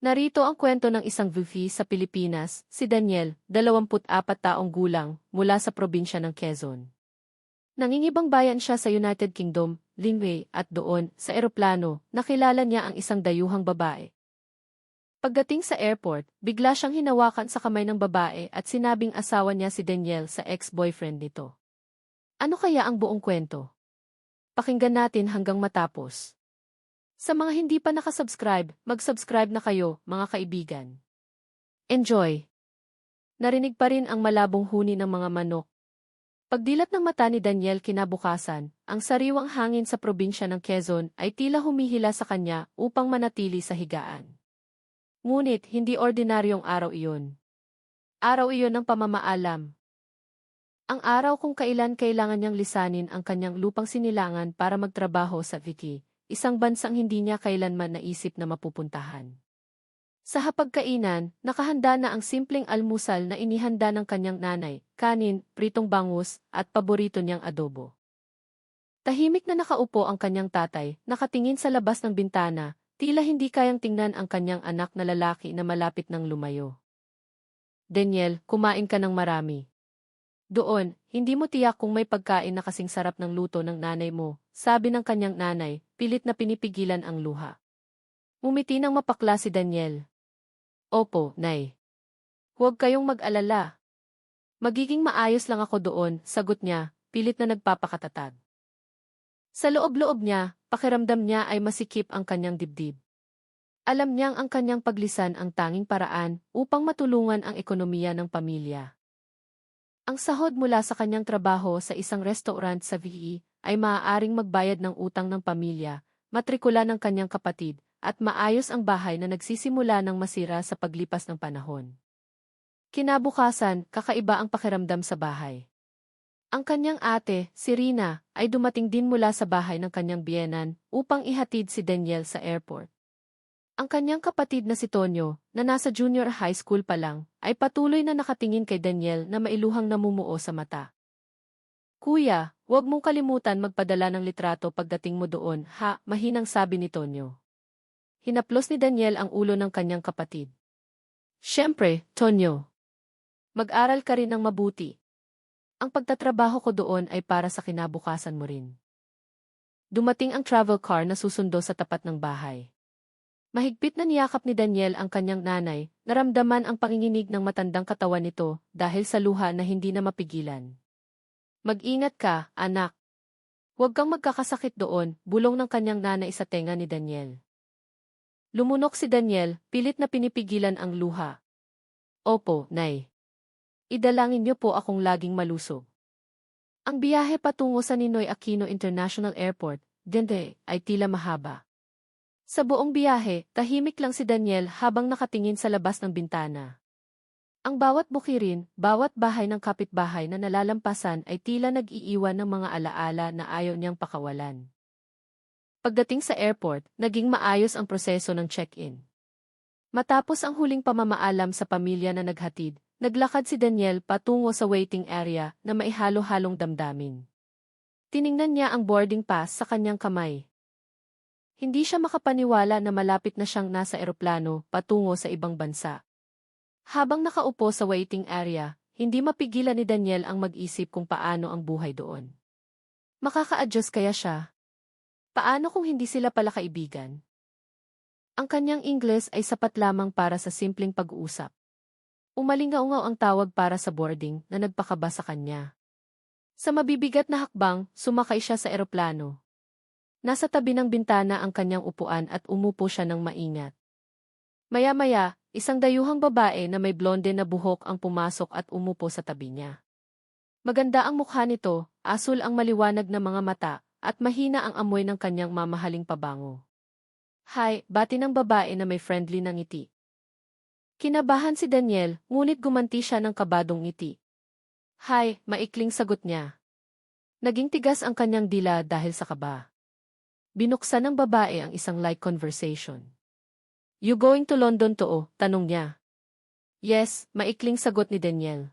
Narito ang kwento ng isang VP sa Pilipinas, si Daniel, 24 taong gulang, mula sa probinsya ng Quezon. Nangingibang bayan siya sa United Kingdom, Linway, at doon, sa eroplano, nakilala niya ang isang dayuhang babae. Pagdating sa airport, bigla siyang hinawakan sa kamay ng babae at sinabing asawa niya si Daniel sa ex-boyfriend nito. Ano kaya ang buong kwento? Pakinggan natin hanggang matapos. Sa mga hindi pa nakasubscribe, mag-subscribe na kayo, mga kaibigan. Enjoy! Narinig pa rin ang malabong huni ng mga manok. Pagdilat ng mata ni Daniel kinabukasan, ang sariwang hangin sa probinsya ng Quezon ay tila humihila sa kanya upang manatili sa higaan. Ngunit hindi ordinaryong araw iyon. Araw iyon ng pamamaalam. Ang araw kung kailan kailangan niyang lisanin ang kanyang lupang sinilangan para magtrabaho sa Vicky, isang bansang hindi niya kailanman naisip na mapupuntahan. Sa hapagkainan, nakahanda na ang simpleng almusal na inihanda ng kanyang nanay, kanin, pritong bangus, at paborito niyang adobo. Tahimik na nakaupo ang kanyang tatay, nakatingin sa labas ng bintana, tila hindi kayang tingnan ang kanyang anak na lalaki na malapit ng lumayo. Daniel, kumain ka ng marami. Doon, hindi mo tiyak kung may pagkain na kasing sarap ng luto ng nanay mo, sabi ng kanyang nanay, pilit na pinipigilan ang luha. Umiti ng mapakla si Daniel. Opo, Nay. Huwag kayong mag-alala. Magiging maayos lang ako doon, sagot niya, pilit na nagpapakatatag. Sa loob-loob niya, pakiramdam niya ay masikip ang kanyang dibdib. Alam niyang ang kanyang paglisan ang tanging paraan upang matulungan ang ekonomiya ng pamilya. Ang sahod mula sa kanyang trabaho sa isang restaurant sa VE ay maaaring magbayad ng utang ng pamilya, matrikula ng kanyang kapatid, at maayos ang bahay na nagsisimula ng masira sa paglipas ng panahon. Kinabukasan, kakaiba ang pakiramdam sa bahay. Ang kanyang ate, si Rina, ay dumating din mula sa bahay ng kanyang biyenan upang ihatid si Daniel sa airport. Ang kanyang kapatid na si Tonyo, na nasa junior high school pa lang, ay patuloy na nakatingin kay Daniel na mailuhang namumuo sa mata. Kuya, huwag mong kalimutan magpadala ng litrato pagdating mo doon, ha, mahinang sabi ni Tonyo. Hinaplos ni Daniel ang ulo ng kanyang kapatid. Siyempre, Tonyo. Mag-aral ka rin ng mabuti. Ang pagtatrabaho ko doon ay para sa kinabukasan mo rin. Dumating ang travel car na susundo sa tapat ng bahay. Mahigpit na niyakap ni Daniel ang kanyang nanay, naramdaman ang panginginig ng matandang katawan nito dahil sa luha na hindi na mapigilan. Mag-ingat ka, anak. Huwag kang magkakasakit doon, bulong ng kanyang nanay sa tenga ni Daniel. Lumunok si Daniel, pilit na pinipigilan ang luha. Opo, Nay. Idalangin niyo po akong laging malusog. Ang biyahe patungo sa Ninoy Aquino International Airport, Dende, ay tila mahaba. Sa buong biyahe, tahimik lang si Daniel habang nakatingin sa labas ng bintana. Ang bawat bukirin, bawat bahay ng kapitbahay na nalalampasan ay tila nag-iiwan ng mga alaala na ayaw niyang pakawalan. Pagdating sa airport, naging maayos ang proseso ng check-in. Matapos ang huling pamamaalam sa pamilya na naghatid, naglakad si Daniel patungo sa waiting area na maihalo-halong damdamin. Tiningnan niya ang boarding pass sa kanyang kamay. Hindi siya makapaniwala na malapit na siyang nasa eroplano patungo sa ibang bansa. Habang nakaupo sa waiting area, hindi mapigilan ni Daniel ang mag-isip kung paano ang buhay doon. Makaka-adjust kaya siya? Paano kung hindi sila pala kaibigan? Ang kanyang Ingles ay sapat lamang para sa simpleng pag-uusap. Umalingaungaw ang tawag para sa boarding na nagpakaba sa kanya. Sa mabibigat na hakbang, sumakay siya sa eroplano. Nasa tabi ng bintana ang kanyang upuan at umupo siya ng maingat. Maya-maya, isang dayuhang babae na may blonde na buhok ang pumasok at umupo sa tabi niya. Maganda ang mukha nito, asul ang maliwanag na mga mata, at mahina ang amoy ng kanyang mamahaling pabango. Hi, bati ng babae na may friendly na ngiti. Kinabahan si Daniel, ngunit gumanti siya ng kabadong ngiti. Hi, maikling sagot niya. Naging tigas ang kanyang dila dahil sa kaba. Binuksan ng babae ang isang light conversation. You going to London to? Tanong niya. Yes, maikling sagot ni Daniel.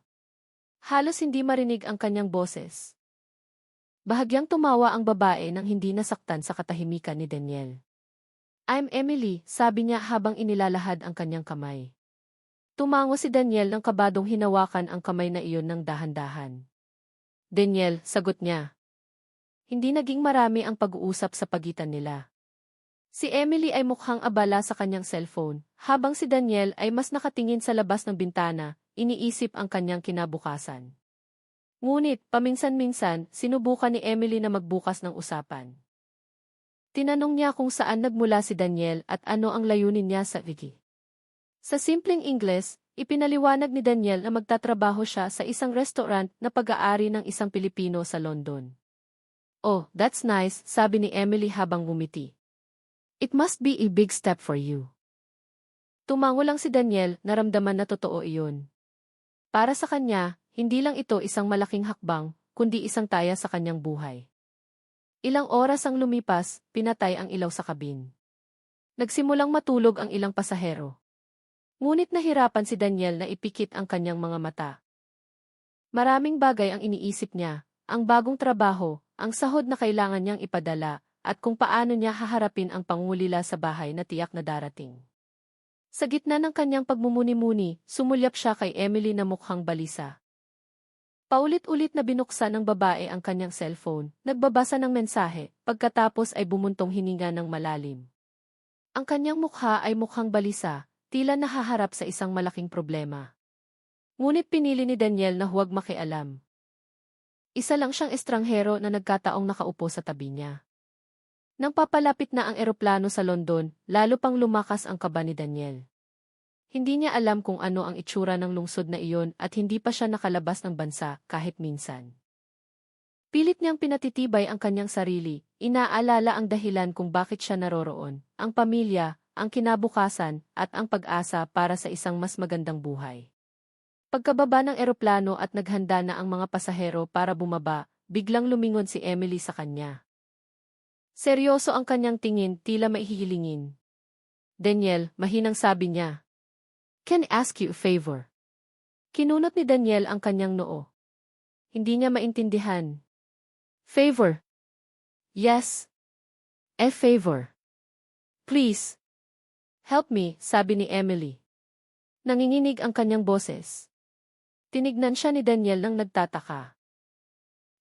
Halos hindi marinig ang kanyang boses. Bahagyang tumawa ang babae nang hindi nasaktan sa katahimikan ni Daniel. I'm Emily, sabi niya habang inilalahad ang kanyang kamay. Tumango si Daniel ng kabadong hinawakan ang kamay na iyon ng dahan-dahan. Daniel, sagot niya. Hindi naging marami ang pag-uusap sa pagitan nila. Si Emily ay mukhang abala sa kanyang cellphone, habang si Daniel ay mas nakatingin sa labas ng bintana, iniisip ang kanyang kinabukasan. Ngunit, paminsan-minsan, sinubukan ni Emily na magbukas ng usapan. Tinanong niya kung saan nagmula si Daniel at ano ang layunin niya sa Vicky. Sa simpleng Ingles, ipinaliwanag ni Daniel na magtatrabaho siya sa isang restaurant na pag-aari ng isang Pilipino sa London. Oh, that's nice, sabi ni Emily habang ngumiti. It must be a big step for you. Tumango lang si Daniel, naramdaman na totoo iyon. Para sa kanya, hindi lang ito isang malaking hakbang, kundi isang taya sa kanyang buhay. Ilang oras ang lumipas, pinatay ang ilaw sa kabin. Nagsimulang matulog ang ilang pasahero. Ngunit nahirapan si Daniel na ipikit ang kanyang mga mata. Maraming bagay ang iniisip niya, ang bagong trabaho, ang sahod na kailangan niyang ipadala, at kung paano niya haharapin ang pangulila sa bahay na tiyak na darating. Sa gitna ng kanyang pagmumuni-muni, sumulyap siya kay Emily na mukhang balisa. Paulit-ulit na binuksan ng babae ang kanyang cellphone, nagbabasa ng mensahe, pagkatapos ay bumuntong hininga ng malalim. Ang kanyang mukha ay mukhang balisa, tila nahaharap sa isang malaking problema. Ngunit pinili ni Daniel na huwag makialam. Isa lang siyang estranghero na nagkataong nakaupo sa tabi niya. Nang papalapit na ang eroplano sa London, lalo pang lumakas ang kaba ni Daniel. Hindi niya alam kung ano ang itsura ng lungsod na iyon at hindi pa siya nakalabas ng bansa kahit minsan. Pilit niyang pinatitibay ang kanyang sarili, inaalala ang dahilan kung bakit siya naroroon, ang pamilya, ang kinabukasan, at ang pag-asa para sa isang mas magandang buhay. Pagkababa ng eroplano at naghanda na ang mga pasahero para bumaba, biglang lumingon si Emily sa kanya. Seryoso ang kanyang tingin, tila maihihilingin. Daniel, mahinang sabi niya. Can I ask you a favor? Kinunot ni Daniel ang kanyang noo. Hindi niya maintindihan. Favor? Yes. A favor. Please. Help me, sabi ni Emily. Nanginginig ang kanyang boses. Tinignan siya ni Daniel nang nagtataka.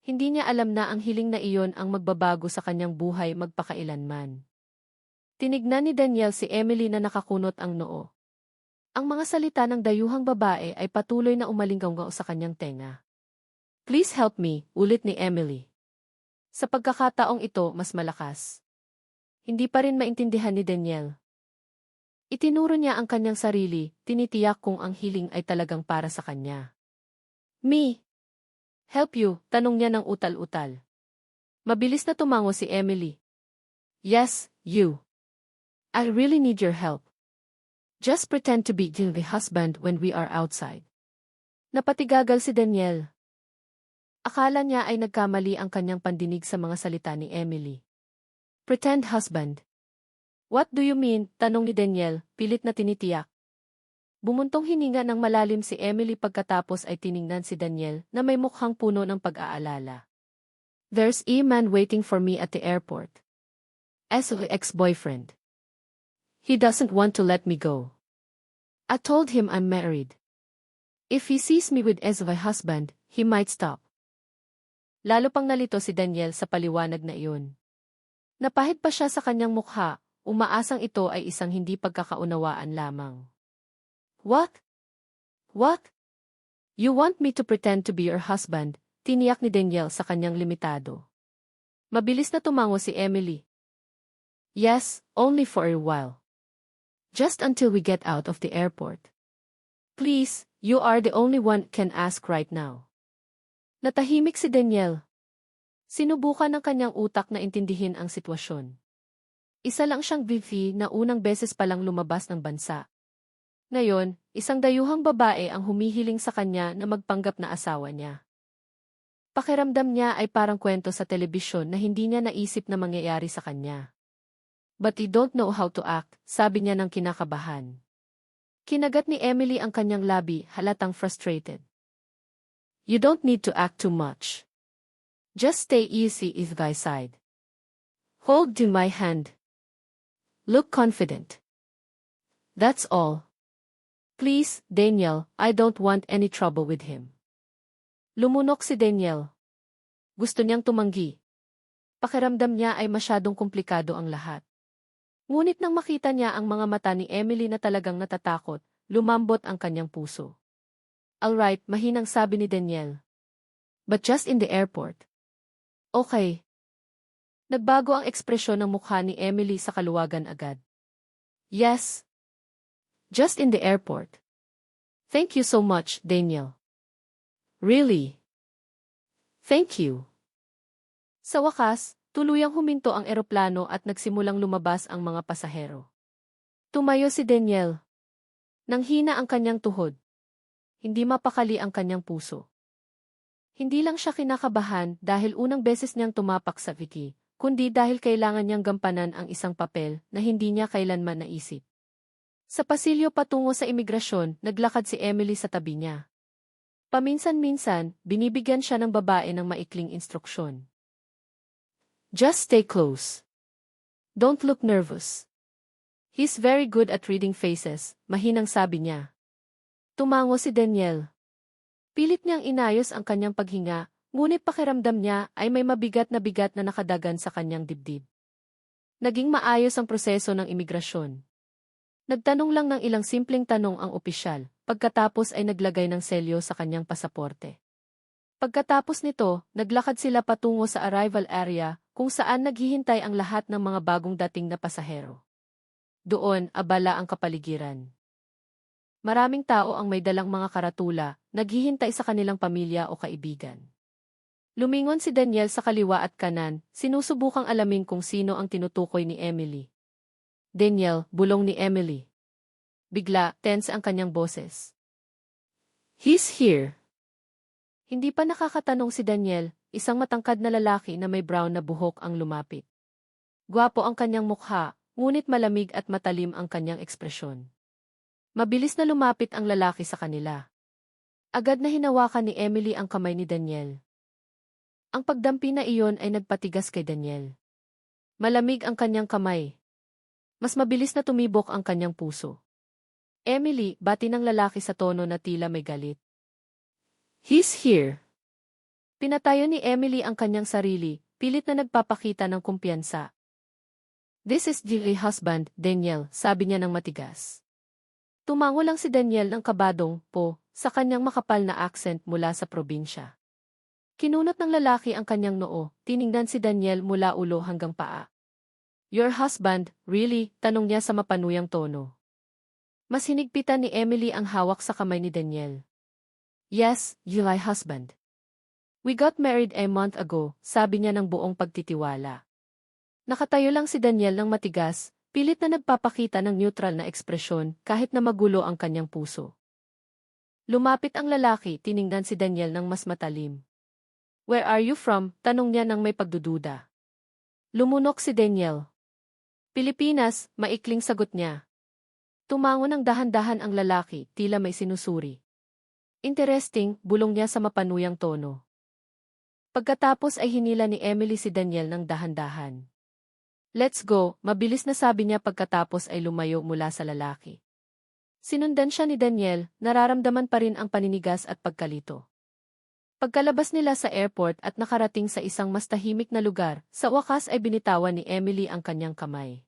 Hindi niya alam na ang hiling na iyon ang magbabago sa kanyang buhay magpakailanman. Tinignan ni Daniel si Emily na nakakunot ang noo. Ang mga salita ng dayuhang babae ay patuloy na umalinggaw sa kanyang tenga. Please help me, ulit ni Emily. Sa pagkakataong ito, mas malakas. Hindi pa rin maintindihan ni Daniel. Itinuro niya ang kanyang sarili, tinitiyak kung ang hiling ay talagang para sa kanya. Me? Help you? Tanong niya ng utal-utal. Mabilis na tumango si Emily. Yes, you. I really need your help. Just pretend to be the husband when we are outside. Napatigagal si Daniel. Akala niya ay nagkamali ang kanyang pandinig sa mga salita ni Emily. Pretend husband. What do you mean? Tanong ni Daniel, pilit na tinitiyak. Bumuntong hininga ng malalim si Emily pagkatapos ay tiningnan si Daniel na may mukhang puno ng pag-aalala. There's a man waiting for me at the airport. As an ex-boyfriend. He doesn't want to let me go. I told him I'm married. If he sees me with as a husband, he might stop. Lalo pang nalito si Daniel sa paliwanag na iyon. Napahid pa siya sa kanyang mukha, umaasang ito ay isang hindi pagkakaunawaan lamang. What? What? You want me to pretend to be your husband? Tiniyak ni Daniel sa kanyang limitado. Mabilis na tumango si Emily. Yes, only for a while. Just until we get out of the airport. Please, you are the only one can ask right now. Natahimik si Daniel. Sinubukan ng kanyang utak na intindihin ang sitwasyon. Isa lang siyang VP na unang beses palang lumabas ng bansa. Ngayon, isang dayuhang babae ang humihiling sa kanya na magpanggap na asawa niya. Pakiramdam niya ay parang kwento sa telebisyon na hindi niya naisip na mangyayari sa kanya. But he don't know how to act, sabi niya ng kinakabahan. Kinagat ni Emily ang kanyang labi, halatang frustrated. You don't need to act too much. Just stay easy if I side. Hold to my hand. Look confident. That's all. Please, Daniel, I don't want any trouble with him. Lumunok si Daniel. Gusto niyang tumanggi. Pakiramdam niya ay masyadong komplikado ang lahat. Ngunit nang makita niya ang mga mata ni Emily na talagang natatakot, lumambot ang kanyang puso. Alright, mahinang sabi ni Daniel. But just in the airport. Okay. Nagbago ang ekspresyon ng mukha ni Emily sa kaluwagan agad. Yes. Just in the airport. Thank you so much, Daniel. Really? Thank you. Sa wakas, tuluyang huminto ang eroplano at nagsimulang lumabas ang mga pasahero. Tumayo si Daniel. Nanghina ang kanyang tuhod. Hindi mapakali ang kanyang puso. Hindi lang siya kinakabahan dahil unang beses niyang tumapak sa Vicky, kundi dahil kailangan niyang gampanan ang isang papel na hindi niya kailanman naisip. Sa pasilyo patungo sa imigrasyon, naglakad si Emily sa tabi niya. Paminsan-minsan, binibigyan siya ng babae ng maikling instruksyon. Just stay close. Don't look nervous. He's very good at reading faces, mahinang sabi niya. Tumango si Daniel. Pilit niyang inayos ang kanyang paghinga, ngunit pakiramdam niya ay may mabigat na nakadagan sa kanyang dibdib. Naging maayos ang proseso ng imigrasyon. Nagtanong lang ng ilang simpleng tanong ang opisyal, pagkatapos ay naglagay ng selyo sa kanyang pasaporte. Pagkatapos nito, naglakad sila patungo sa arrival area, kung saan naghihintay ang lahat ng mga bagong dating na pasahero. Doon, abala ang kapaligiran. Maraming tao ang may dalang mga karatula, naghihintay sa kanilang pamilya o kaibigan. Lumingon si Daniel sa kaliwa at kanan, sinusubukang alamin kung sino ang tinutukoy ni Emily. Daniel, bulong ni Emily. Bigla, tense ang kanyang boses. He's here. Hindi pa nakakatanong si Daniel, isang matangkad na lalaki na may brown na buhok ang lumapit. Gwapo ang kanyang mukha, ngunit malamig at matalim ang kanyang ekspresyon. Mabilis na lumapit ang lalaki sa kanila. Agad na hinawakan ni Emily ang kamay ni Daniel. Ang pagdampi na iyon ay nagpatigas kay Daniel. Malamig ang kanyang kamay. Mas mabilis na tumibok ang kanyang puso. Emily, bati ng lalaki sa tono na tila may galit. He's here. Pinatayo ni Emily ang kanyang sarili, pilit na nagpapakita ng kumpiyansa. This is my husband, Daniel, sabi niya ng matigas. Tumango lang si Daniel ng kabadong, sa kanyang makapal na accent mula sa probinsya. Kinunot ng lalaki ang kanyang noo, tiningnan si Daniel mula ulo hanggang paa. Your husband, really? Tanong niya sa mapanuyang tono. Mas hinigpitan ni Emily ang hawak sa kamay ni Daniel. Yes, my husband. We got married a month ago, sabi niya ng buong pagtitiwala. Nakatayo lang si Daniel ng matigas, pilit na nagpapakita ng neutral na ekspresyon kahit na magulo ang kanyang puso. Lumapit ang lalaki, tiningnan si Daniel ng mas matalim. Where are you from? Tanong niya ng may pagdududa. Lumunok si Daniel. Pilipinas, maikling sagot niya. Tumango ng dahan-dahan ang lalaki, tila may sinusuri. Interesting, bulong niya sa mapanuyang tono. Pagkatapos ay hinila ni Emily si Daniel ng dahan-dahan. Let's go, mabilis na sabi niya pagkatapos ay lumayo mula sa lalaki. Sinundan siya ni Daniel, nararamdaman pa rin ang paninigas at pagkalito. Pagkalabas nila sa airport at nakarating sa isang mas tahimik na lugar, sa wakas ay binitawan ni Emily ang kanyang kamay.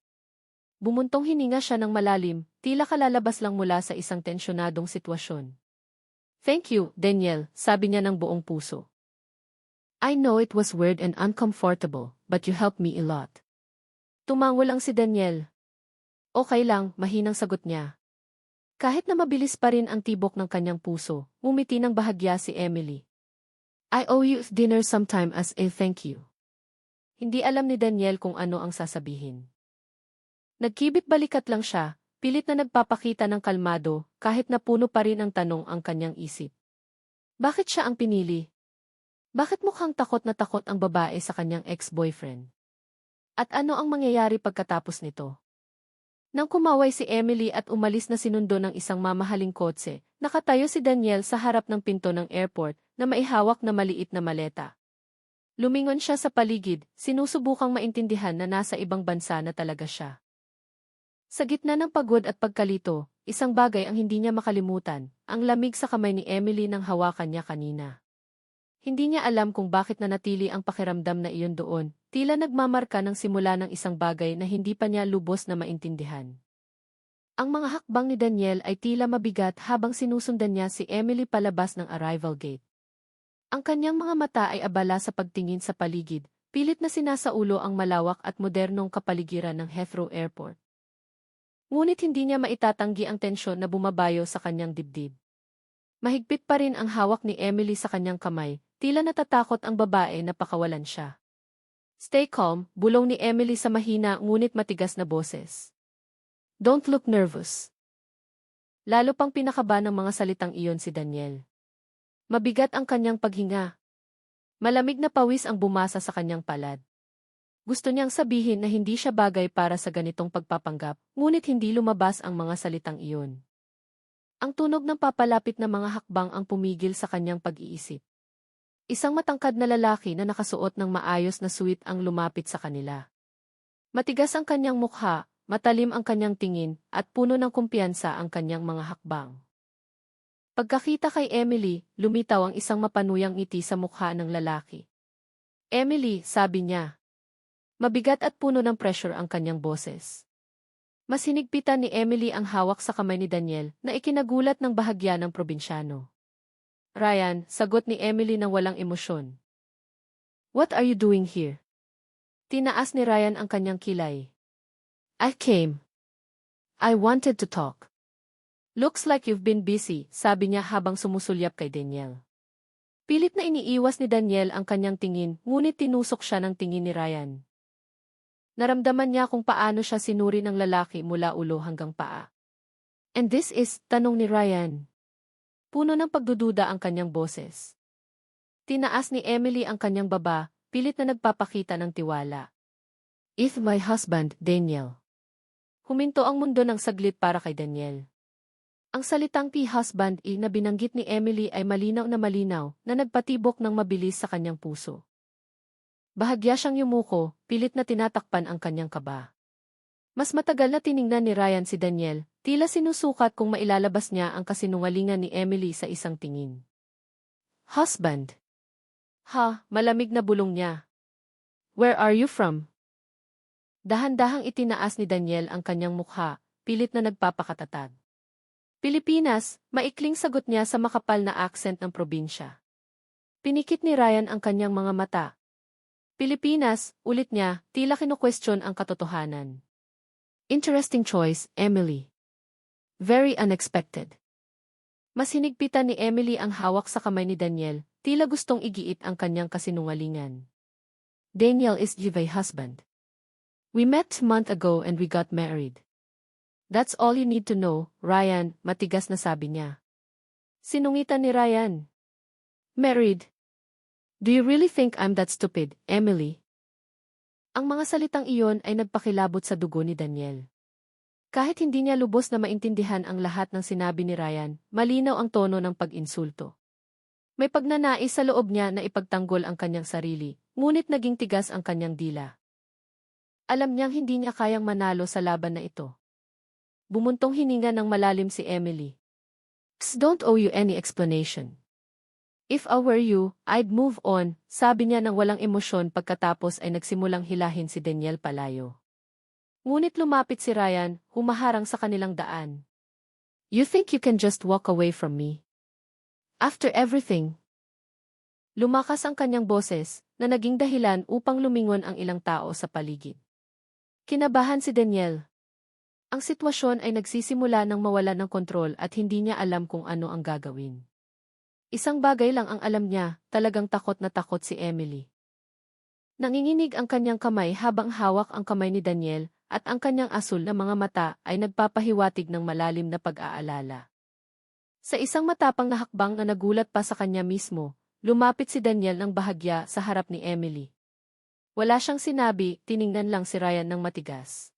Bumuntong hininga siya ng malalim, tila kalalabas lang mula sa isang tensyonadong sitwasyon. Thank you, Daniel, sabi niya ng buong puso. I know it was weird and uncomfortable, but you helped me a lot. Tumango lang si Daniel. Okay lang, mahinang sagot niya. Kahit na mabilis pa rin ang tibok ng kanyang puso, ngumiti ng bahagya si Emily. I owe you dinner sometime as a thank you. Hindi alam ni Daniel kung ano ang sasabihin. Nagkibit balikat lang siya, pilit na nagpapakita ng kalmado, kahit na puno pa rin ang tanong ang kanyang isip. Bakit siya ang pinili? Bakit mukhang takot na takot ang babae sa kanyang ex-boyfriend? At ano ang mangyayari pagkatapos nito? Nang kumaway si Emily at umalis na sinundo ng isang mamahaling kotse, nakatayo si Daniel sa harap ng pinto ng airport na maihawak na maliit na maleta. Lumingon siya sa paligid, sinusubukang maintindihan na nasa ibang bansa na talaga siya. Sa gitna ng pagod at pagkalito, isang bagay ang hindi niya makalimutan, ang lamig sa kamay ni Emily nang hawakan niya kanina. Hindi niya alam kung bakit nanatili ang pakiramdam na iyon doon, tila nagmamarka ng simula ng isang bagay na hindi pa niya lubos na maintindihan. Ang mga hakbang ni Daniel ay tila mabigat habang sinusundan niya si Emily palabas ng arrival gate. Ang kanyang mga mata ay abala sa pagtingin sa paligid, pilit na sinasaulo ang malawak at modernong kapaligiran ng Heathrow Airport. Ngunit hindi niya maitatanggi ang tensyon na bumabayo sa kanyang dibdib. Mahigpit pa rin ang hawak ni Emily sa kanyang kamay, tila natatakot ang babae na pakawalan siya. Stay calm, bulong ni Emily sa mahina ngunit matigas na boses. Don't look nervous. Lalo pang pinakaba ng mga salitang iyon si Daniel. Mabigat ang kanyang paghinga. Malamig na pawis ang bumasa sa kanyang palad. Gusto niyang sabihin na hindi siya bagay para sa ganitong pagpapanggap, ngunit hindi lumabas ang mga salitang iyon. Ang tunog ng papalapit na mga hakbang ang pumigil sa kanyang pag-iisip. Isang matangkad na lalaki na nakasuot ng maayos na suit ang lumapit sa kanila. Matigas ang kanyang mukha, matalim ang kanyang tingin, at puno ng kumpiyansa ang kanyang mga hakbang. Pagkakita kay Emily, lumitaw ang isang mapanuyang ngiti sa mukha ng lalaki. Emily, sabi niya. Mabigat at puno ng pressure ang kanyang boses. Mas hinigpitan ni Emily ang hawak sa kamay ni Daniel na ikinagulat ng bahagya ng probinsyano. Ryan, sagot ni Emily nang walang emosyon. What are you doing here? Tinaas ni Ryan ang kanyang kilay. I came. I wanted to talk. Looks like you've been busy, sabi niya habang sumusulyap kay Daniel. Pilit na iniiwas ni Daniel ang kanyang tingin, ngunit tinusok siya ng tingin ni Ryan. Naramdaman niya kung paano siya sinuri ng lalaki mula ulo hanggang paa. And this is, tanong ni Ryan. Puno ng pagdududa ang kanyang boses. Tinaas ni Emily ang kanyang baba, pilit na nagpapakita ng tiwala. If my husband, Daniel. Huminto ang mundo ng saglit para kay Daniel. Ang salitang husband na binanggit ni Emily ay malinaw na nagpatibok ng mabilis sa kanyang puso. Bahagya siyang yumuko, pilit na tinatakpan ang kanyang kaba. Mas matagal na tiningnan ni Ryan si Daniel, tila sinusukat kung mailalabas niya ang kasinungalingan ni Emily sa isang tingin. Husband. Ha, malamig na bulong niya. Where are you from? Dahan-dahang itinaas ni Daniel ang kanyang mukha, pilit na nagpapakatatag. Pilipinas, maikling sagot niya sa makapal na accent ng probinsya. Pinikit ni Ryan ang kanyang mga mata. Pilipinas, ulit niya, tila kinu-question ang katotohanan. Interesting choice, Emily. Very unexpected. Mas hinigpitan ni Emily ang hawak sa kamay ni Daniel, tila gustong igiit ang kanyang kasinungalingan. Daniel is my husband. We met a month ago and we got married. That's all you need to know, Ryan, matigas na sabi niya. Sinungitan ni Ryan. Married? Do you really think I'm that stupid, Emily? Ang mga salitang iyon ay nagpakilabot sa dugo ni Daniel. Kahit hindi niya lubos na maintindihan ang lahat ng sinabi ni Ryan, malinaw ang tono ng pag-insulto. May pagnanais sa loob niya na ipagtanggol ang kanyang sarili, ngunit naging tigas ang kanyang dila. Alam niyang hindi niya kayang manalo sa laban na ito. Bumuntong hininga ng malalim si Emily. Don't owe you any explanation. If I were you, I'd move on, sabi niya nang walang emosyon pagkatapos ay nagsimulang hilahin si Daniel palayo. Ngunit lumapit si Ryan, humaharang sa kanilang daan. You think you can just walk away from me? After everything? Lumakas ang kanyang boses, na naging dahilan upang lumingon ang ilang tao sa paligid. Kinabahan si Daniel. Ang sitwasyon ay nagsisimula ng mawala ng kontrol at hindi niya alam kung ano ang gagawin. Isang bagay lang ang alam niya, talagang takot na takot si Emily. Nanginginig ang kanyang kamay habang hawak ang kamay ni Daniel, at ang kanyang asul na mga mata ay nagpapahiwatig ng malalim na pag-aalala. Sa isang matapang na hakbang na nagulat pa sa kanya mismo, lumapit si Daniel ng bahagya sa harap ni Emily. Wala siyang sinabi, tiningnan lang si Ryan ng matigas.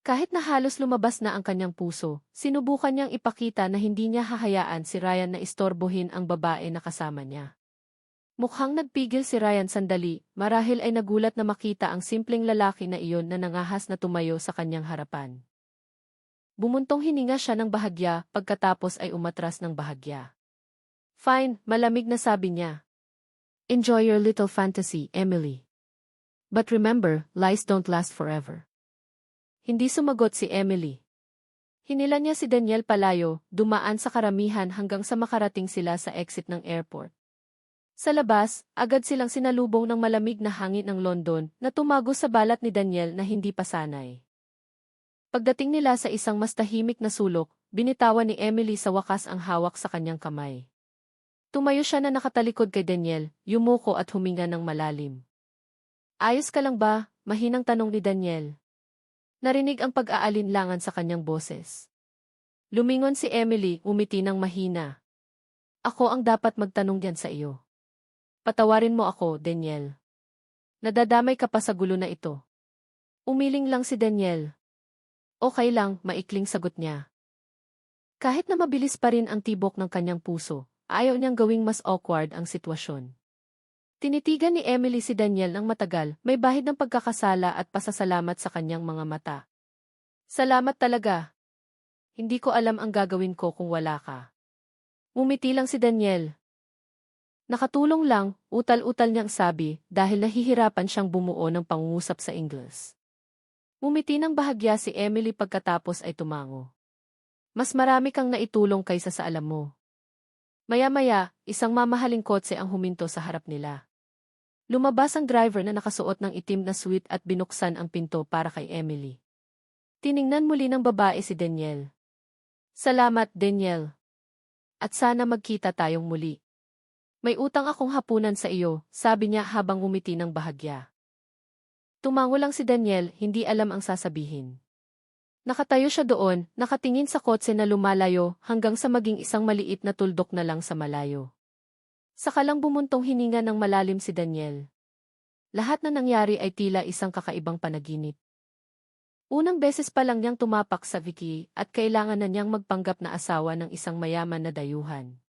Kahit na halos lumabas na ang kanyang puso, sinubukan niyang ipakita na hindi niya hahayaan si Ryan na istorbohin ang babae na kasama niya. Mukhang nagpigil si Ryan sandali, marahil ay nagulat na makita ang simpleng lalaki na iyon na nangahas na tumayo sa kanyang harapan. Bumuntong hininga siya ng bahagya, pagkatapos ay umatras ng bahagya. Fine, malamig na sabi niya. Enjoy your little fantasy, Emily. But remember, lies don't last forever. Hindi sumagot si Emily. Hinila niya si Daniel palayo, dumaan sa karamihan hanggang sa makarating sila sa exit ng airport. Sa labas, agad silang sinalubong ng malamig na hangin ng London na tumago sa balat ni Daniel na hindi pa sanay. Pagdating nila sa isang mas tahimik na sulok, binitawan ni Emily sa wakas ang hawak sa kanyang kamay. Tumayo siya na nakatalikod kay Daniel, yumuko at huminga ng malalim. Ayos ka lang ba? Mahinang tanong ni Daniel. Narinig ang pag-aalinlangan sa kanyang boses. Lumingon si Emily, umiti ng mahina. Ako ang dapat magtanong diyan sa iyo. Patawarin mo ako, Daniel. Nadadamay ka pa sa gulo na ito. Umiling lang si Daniel. Okay lang, maikling sagot niya. Kahit na mabilis pa rin ang tibok ng kanyang puso, ayaw niyang gawing mas awkward ang sitwasyon. Tinitigan ni Emily si Daniel ng matagal, may bahid ng pagkakasala at pasasalamat sa kanyang mga mata. Salamat talaga. Hindi ko alam ang gagawin ko kung wala ka. Umiti lang si Daniel. Nakatulong lang, utal-utal niyang sabi, dahil nahihirapan siyang bumuo ng pangungusap sa Ingles. Umiti ng bahagya si Emily pagkatapos ay tumango. Mas marami kang naitulong kaysa sa alam mo. Maya-maya, isang mamahaling kotse ang huminto sa harap nila. Lumabas ang driver na nakasuot ng itim na suit at binuksan ang pinto para kay Emily. Tiningnan muli ng babae si Daniel. Salamat, Daniel. At sana magkita tayong muli. May utang akong hapunan sa iyo, sabi niya habang umiti ng bahagya. Tumango lang si Daniel, hindi alam ang sasabihin. Nakatayo siya doon, nakatingin sa kotse na lumalayo hanggang sa maging isang maliit na tuldok na lang sa malayo. Saka lang bumuntong hininga ng malalim si Daniel. Lahat na nangyari ay tila isang kakaibang panaginip. Unang beses pa lang niyang tumapak sa Vicky at kailangan na niyang magpanggap na asawa ng isang mayaman na dayuhan.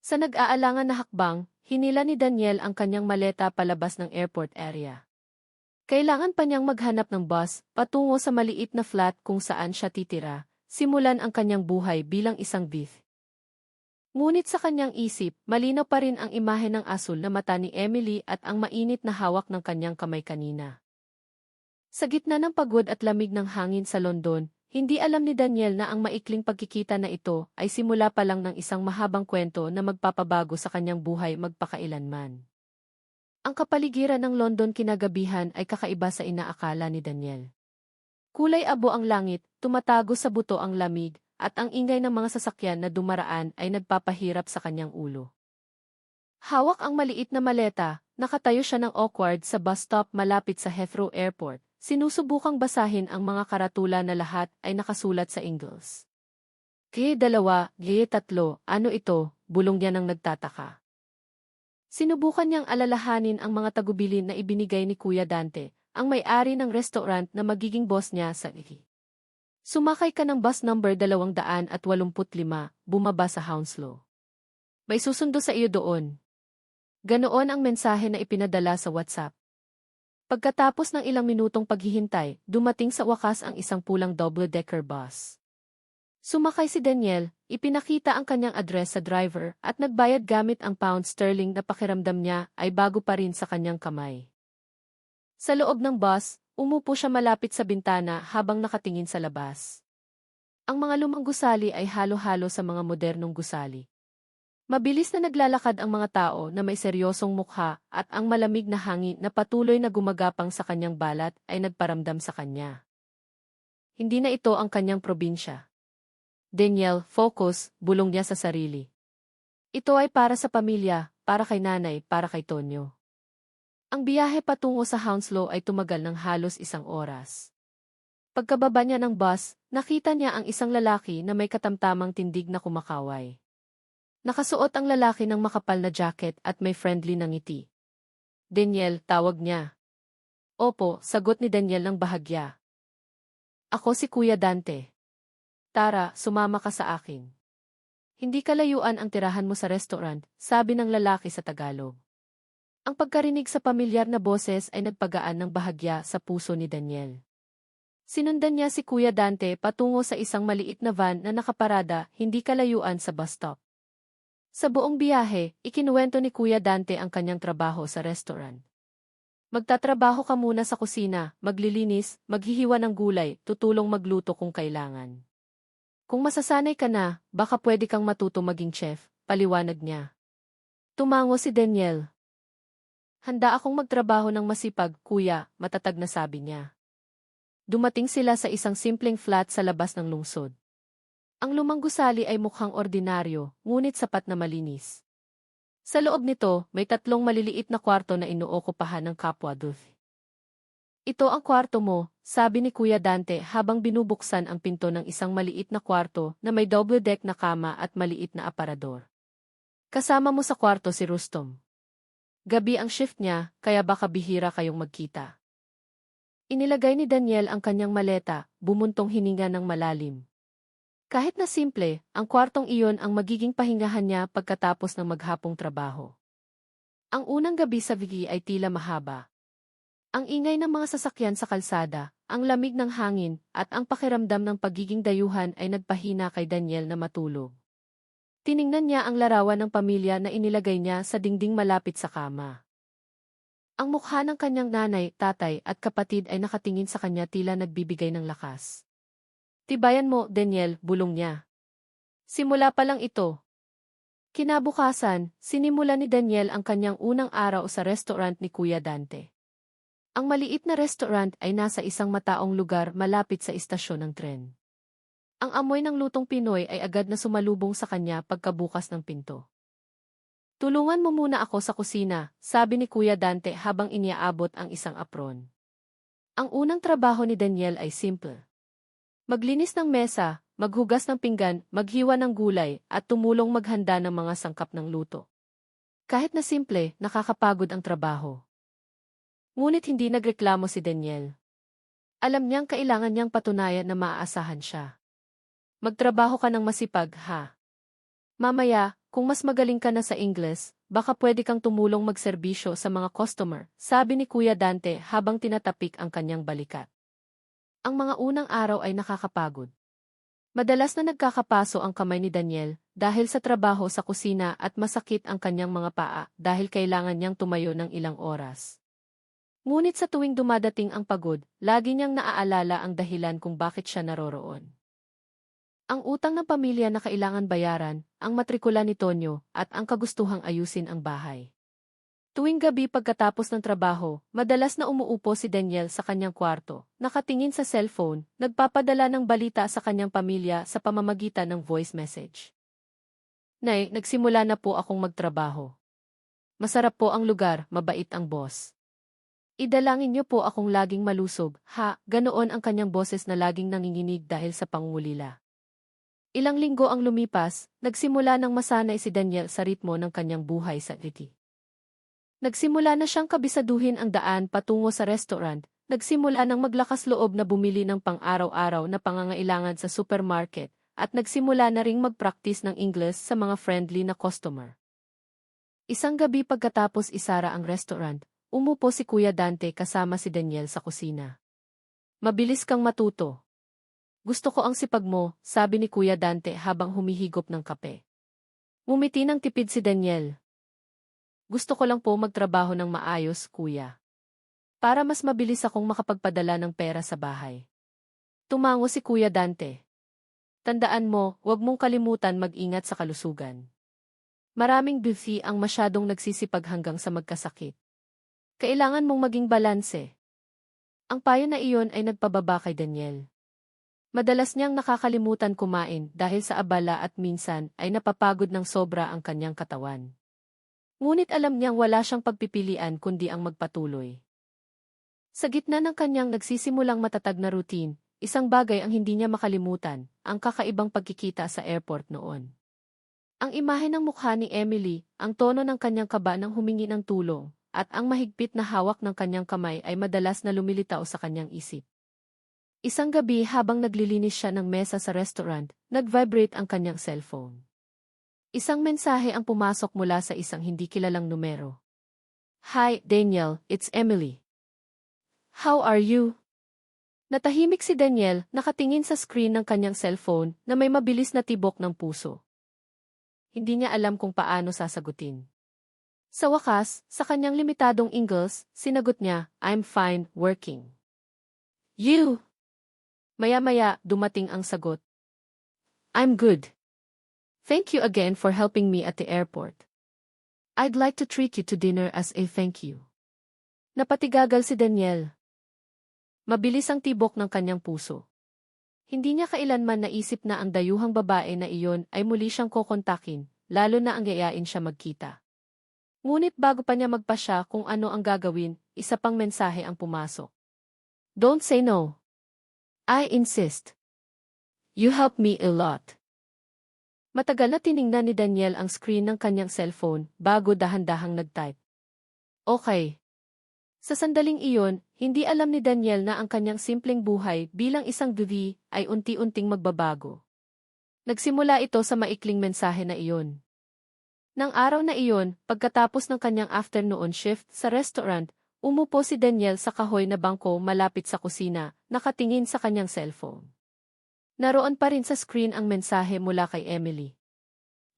Sa nag-aalangan na hakbang, hinila ni Daniel ang kanyang maleta palabas ng airport area. Kailangan pa niyang maghanap ng bus patungo sa maliit na flat kung saan siya titira, simulan ang kanyang buhay bilang isang thief. Ngunit sa kanyang isip, malinaw pa rin ang imahe ng asul na mata ni Emily at ang mainit na hawak ng kanyang kamay kanina. Sa gitna ng pagod at lamig ng hangin sa London, hindi alam ni Daniel na ang maikling pagkikita na ito ay simula pa lang ng isang mahabang kwento na magpapabago sa kanyang buhay magpakailanman. Ang kapaligiran ng London kinagabihan ay kakaiba sa inaakala ni Daniel. Kulay abo ang langit, tumatago sa buto ang lamig, at ang ingay ng mga sasakyan na dumaraan ay nagpapahirap sa kanyang ulo. Hawak ang maliit na maleta, nakatayo siya ng awkward sa bus stop malapit sa Heathrow Airport. Sinusubukang basahin ang mga karatula na lahat ay nakasulat sa Ingles. G2, G3, ano ito? Bulong niya nang nagtataka. Sinubukan niyang alalahanin ang mga tagubilin na ibinigay ni Kuya Dante, ang may-ari ng restaurant na magiging boss niya sa Vicky. Sumakay ka ng bus number 285, bumaba sa Hounslow. May susundo sa iyo doon. Ganoon ang mensahe na ipinadala sa WhatsApp. Pagkatapos ng ilang minutong paghihintay, dumating sa wakas ang isang pulang double-decker bus. Sumakay si Daniel, ipinakita ang kanyang address sa driver at nagbayad gamit ang pound sterling na pakiramdam niya ay bago pa rin sa kanyang kamay. Sa loob ng bus, umupo siya malapit sa bintana habang nakatingin sa labas. Ang mga lumang gusali ay halo-halo sa mga modernong gusali. Mabilis na naglalakad ang mga tao na may seryosong mukha at ang malamig na hangin na patuloy na gumagapang sa kanyang balat ay nagparamdam sa kanya. Hindi na ito ang kanyang probinsya. Daniel, focus, bulong niya sa sarili. Ito ay para sa pamilya, para kay nanay, para kay Tonyo. Ang biyahe patungo sa Hounslow ay tumagal ng halos 1 oras. Pagkababa niya ng bus, nakita niya ang isang lalaki na may katamtamang tindig na kumakaway. Nakasuot ang lalaki ng makapal na jacket at may friendly na ngiti. Daniel, tawag niya. Opo, sagot ni Daniel ng bahagya. Ako si Kuya Dante. Tara, sumama ka sa akin. Hindi kalayuan ang tirahan mo sa restaurant, sabi ng lalaki sa Tagalog. Ang pagkarinig sa pamilyar na boses ay nagpagaan ng bahagya sa puso ni Daniel. Sinundan niya si Kuya Dante patungo sa isang maliit na van na nakaparada hindi kalayuan sa bus stop. Sa buong biyahe, ikinuwento ni Kuya Dante ang kanyang trabaho sa restaurant. Magtatrabaho ka muna sa kusina, maglilinis, maghihiwa ng gulay, tutulong magluto kung kailangan. Kung masasanay ka na, baka pwede kang matuto maging chef, paliwanag niya. Tumango si Daniel. Handa akong magtrabaho ng masipag, kuya, matatag na sabi niya. Dumating sila sa isang simpleng flat sa labas ng lungsod. Ang lumang gusali ay mukhang ordinaryo, ngunit sapat na malinis. Sa loob nito, may 3 maliliit na kwarto na inuokupahan ng kapwa Duth. Ito ang kwarto mo, sabi ni Kuya Dante habang binubuksan ang pinto ng isang maliit na kwarto na may double deck na kama at maliit na aparador. Kasama mo sa kwarto si Rustom. Gabi ang shift niya, kaya baka bihira kayong magkita. Inilagay ni Daniel ang kanyang maleta, bumuntong hininga ng malalim. Kahit na simple, ang kwartong iyon ang magiging pahingahan niya pagkatapos ng maghapong trabaho. Ang unang gabi sa Vigi ay tila mahaba. Ang ingay ng mga sasakyan sa kalsada, ang lamig ng hangin, at ang pakiramdam ng pagiging dayuhan ay nagpahina kay Daniel na matulog. Tiningnan niya ang larawan ng pamilya na inilagay niya sa dingding malapit sa kama. Ang mukha ng kanyang nanay, tatay at kapatid ay nakatingin sa kanya tila nagbibigay ng lakas. Tibayan mo, Daniel, bulong niya. Simula pa lang ito. Kinabukasan, sinimula ni Daniel ang kanyang unang araw sa restaurant ni Kuya Dante. Ang maliit na restaurant ay nasa isang mataong lugar malapit sa istasyon ng tren. Ang amoy ng lutong Pinoy ay agad na sumalubong sa kanya pagkabukas ng pinto. Tulungan mo muna ako sa kusina, sabi ni Kuya Dante habang iniaabot ang isang apron. Ang unang trabaho ni Daniel ay simple. Maglinis ng mesa, maghugas ng pinggan, maghiwa ng gulay, at tumulong maghanda ng mga sangkap ng luto. Kahit na simple, nakakapagod ang trabaho. Ngunit hindi nagreklamo si Daniel. Alam niyang kailangan niyang patunayan na maaasahan siya. Magtrabaho ka ng masipag, ha? Mamaya, kung mas magaling ka na sa Ingles, baka pwede kang tumulong magserbisyo sa mga customer, sabi ni Kuya Dante habang tinatapik ang kanyang balikat. Ang mga unang araw ay nakakapagod. Madalas na nagkakapaso ang kamay ni Daniel dahil sa trabaho sa kusina at masakit ang kanyang mga paa dahil kailangan niyang tumayo ng ilang oras. Ngunit sa tuwing dumadating ang pagod, lagi niyang naaalala ang dahilan kung bakit siya naroroon. Ang utang ng pamilya na kailangan bayaran, ang matrikula ni Tonyo, at ang kagustuhang ayusin ang bahay. Tuwing gabi pagkatapos ng trabaho, madalas na umuupo si Daniel sa kanyang kwarto, nakatingin sa cellphone, nagpapadala ng balita sa kanyang pamilya sa pamamagitan ng voice message. Nay, nagsimula na po akong magtrabaho. Masarap po ang lugar, mabait ang boss. Idalangin niyo po akong laging malusog, ha, ganoon ang kanyang boses na laging nanginginig dahil sa pangungulila. Ilang linggo ang lumipas, nagsimula nang masanay si Daniel sa ritmo ng kanyang buhay sa Vigi. Nagsimula na siyang kabisaduhin ang daan patungo sa restaurant, nagsimula nang maglakas loob na bumili ng pang-araw-araw na pangangailangan sa supermarket, at nagsimula na ring mag-practice ng Ingles sa mga friendly na customer. Isang gabi pagkatapos isara ang restaurant, umupo si Kuya Dante kasama si Daniel sa kusina. Mabilis kang matuto. Gusto ko ang sipag mo, sabi ni Kuya Dante habang humihigop ng kape. Ngumiti ng tipid si Daniel. Gusto ko lang po magtrabaho ng maayos, kuya. Para mas mabilis akong makapagpadala ng pera sa bahay. Tumango si Kuya Dante. Tandaan mo, huwag mong kalimutan mag-ingat sa kalusugan. Maraming busy ang masyadong nagsisipag hanggang sa magkasakit. Kailangan mong maging balanse. Ang payo na iyon ay nagpababa kay Daniel. Madalas niyang nakakalimutan kumain dahil sa abala at minsan ay napapagod ng sobra ang kanyang katawan. Ngunit alam niyang wala siyang pagpipilian kundi ang magpatuloy. Sa gitna ng kanyang nagsisimulang matatag na routine, isang bagay ang hindi niya makalimutan, ang kakaibang pagkikita sa airport noon. Ang imahe ng mukha ni Emily, ang tono ng kanyang kaba nang humingi ng tulong, at ang mahigpit na hawak ng kanyang kamay ay madalas na lumilitaw sa kanyang isip. Isang gabi habang naglilinis siya ng mesa sa restaurant, nag-vibrate ang kanyang cellphone. Isang mensahe ang pumasok mula sa isang hindi kilalang numero. Hi, Daniel, it's Emily. How are you? Natahimik si Daniel, nakatingin sa screen ng kanyang cellphone na may mabilis na tibok ng puso. Hindi niya alam kung paano sasagutin. Sa wakas, sa kanyang limitadong Ingles, sinagot niya, "I'm fine, working." "You?" Maya-maya, dumating ang sagot. "I'm good. Thank you again for helping me at the airport. I'd like to treat you to dinner as a thank you." Napatigagal si Daniel. Mabilis ang tibok ng kanyang puso. Hindi niya kailanman naisip na ang dayuhang babae na iyon ay muli siyang kokontakin, lalo na ang yayain siya magkita. Ngunit bago pa niya magpasya kung ano ang gagawin, isa pang mensahe ang pumasok. "Don't say no. I insist. You help me a lot." Matagal na tiningnan ni Daniel ang screen ng kanyang cellphone bago dahan-dahang nag-type. Okay. Sa sandaling iyon, hindi alam ni Daniel na ang kanyang simpleng buhay bilang isang duvi ay unti-unting magbabago. Nagsimula ito sa maikling mensahe na iyon. Nang araw na iyon, pagkatapos ng kanyang afternoon shift sa restaurant, umupo si Daniel sa kahoy na bangko malapit sa kusina, nakatingin sa kanyang cellphone. Naroon pa rin sa screen ang mensahe mula kay Emily.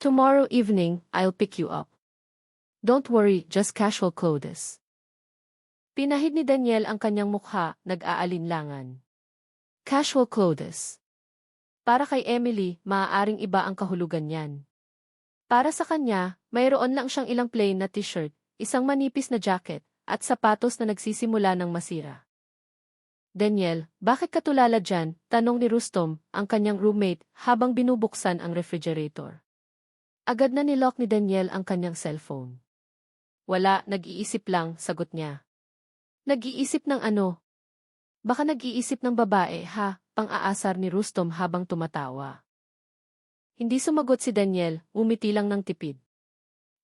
"Tomorrow evening, I'll pick you up. Don't worry, just casual clothes." Pinahid ni Daniel ang kanyang mukha, nag-aalinlangan. Casual clothes. Para kay Emily, maaaring iba ang kahulugan niyan. Para sa kanya, mayroon lang siyang ilang plain na t-shirt, isang manipis na jacket, at sapatos na nagsisimula ng masira. "Daniel, bakit ka tulala dyan?" tanong ni Rustom, ang kanyang roommate, habang binubuksan ang refrigerator. Agad na nilock ni Daniel ang kanyang cellphone. "Wala, nag-iisip lang," sagot niya. "Nag-iisip ng ano?" "Baka nag-iisip ng babae, ha?" pang-aasar ni Rustom habang tumatawa. Hindi sumagot si Daniel, umiti lang ng tipid.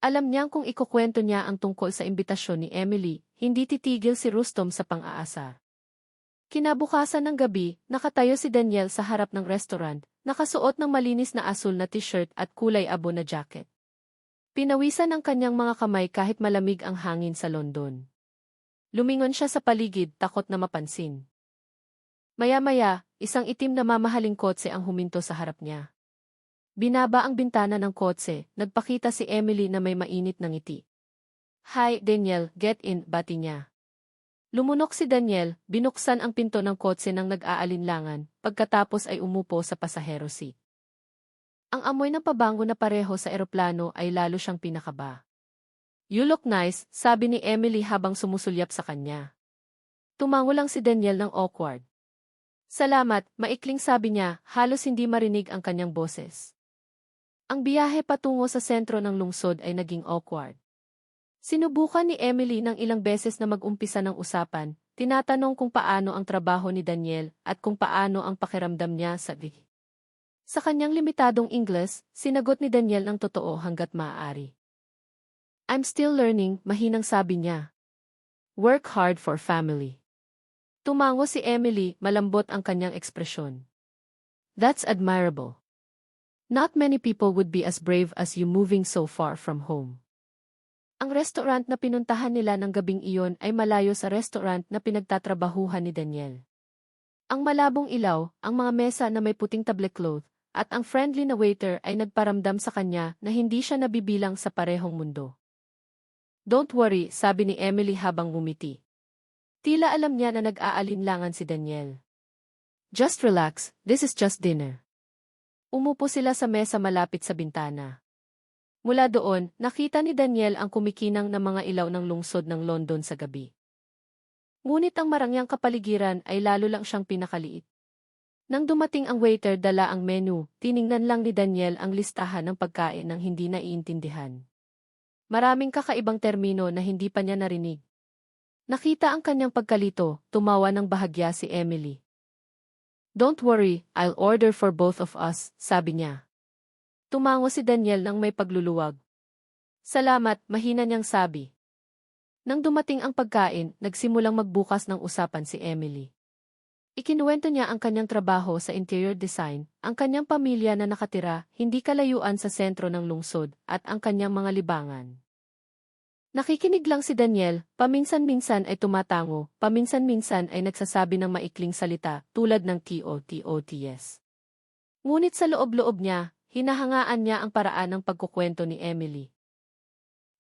Alam niyang kung ikukwento niya ang tungkol sa imbitasyon ni Emily, hindi titigil si Rustom sa pang-aasar. Kinabukasan ng gabi, nakatayo si Daniel sa harap ng restaurant, nakasuot ng malinis na asul na t-shirt at kulay abo na jacket. Pinawisan ang kanyang mga kamay kahit malamig ang hangin sa London. Lumingon siya sa paligid, takot na mapansin. Maya-maya, isang itim na mamahaling kotse ang huminto sa harap niya. Binaba ang bintana ng kotse, nagpakita si Emily na may mainit na ngiti. "Hi, Daniel, get in," bati niya. Lumunok si Daniel, binuksan ang pinto ng kotse ng nag-aalinlangan, pagkatapos ay umupo sa pasahero seat. Ang amoy ng pabango na pareho sa eroplano ay lalo siyang pinakaba. "You look nice," sabi ni Emily habang sumusulyap sa kanya. Tumango lang si Daniel ng awkward. "Salamat," maikling sabi niya, halos hindi marinig ang kanyang boses. Ang biyahe patungo sa sentro ng lungsod ay naging awkward. Sinubukan ni Emily ng ilang beses na mag-umpisa ng usapan, tinatanong kung paano ang trabaho ni Daniel at kung paano ang pakiramdam niya sa di. Sa kanyang limitadong Ingles, sinagot ni Daniel ng totoo hanggat maaari. "I'm still learning," mahinang sabi niya. "Work hard for family." Tumango si Emily, malambot ang kanyang ekspresyon. "That's admirable. Not many people would be as brave as you moving so far from home." Ang restaurant na pinuntahan nila ng gabing iyon ay malayo sa restaurant na pinagtatrabahuhan ni Daniel. Ang malabong ilaw, ang mga mesa na may puting tablecloth, at ang friendly na waiter ay nagparamdam sa kanya na hindi siya nabibilang sa parehong mundo. "Don't worry," sabi ni Emily habang ngumiti. Tila alam niya na nag-aalinlangan si Daniel. "Just relax, this is just dinner." Umupo sila sa mesa malapit sa bintana. Mula doon, nakita ni Daniel ang kumikinang na mga ilaw ng lungsod ng London sa gabi. Ngunit ang marangyang kapaligiran ay lalo lang siyang pinakaliit. Nang dumating ang waiter dala ang menu, tiningnan lang ni Daniel ang listahan ng pagkain ng hindi naiintindihan. Maraming kakaibang termino na hindi pa niya narinig. Nakita ang kanyang pagkalito, tumawa ng bahagya si Emily. "Don't worry, I'll order for both of us," sabi niya. Tumango si Daniel nang may pagluluwag. "Salamat," mahina niyang sabi. Nang dumating ang pagkain, nagsimulang magbukas ng usapan si Emily. Ikinuwento niya ang kanyang trabaho sa interior design, ang kanyang pamilya na nakatira, hindi kalayuan sa sentro ng lungsod, at ang kanyang mga libangan. Nakikinig lang si Daniel, paminsan-minsan ay tumatango, paminsan-minsan ay nagsasabi ng maikling salita tulad ng TOTOTS. Ngunit sa loob-loob niya, hinahangaan niya ang paraan ng pagkukwento ni Emily.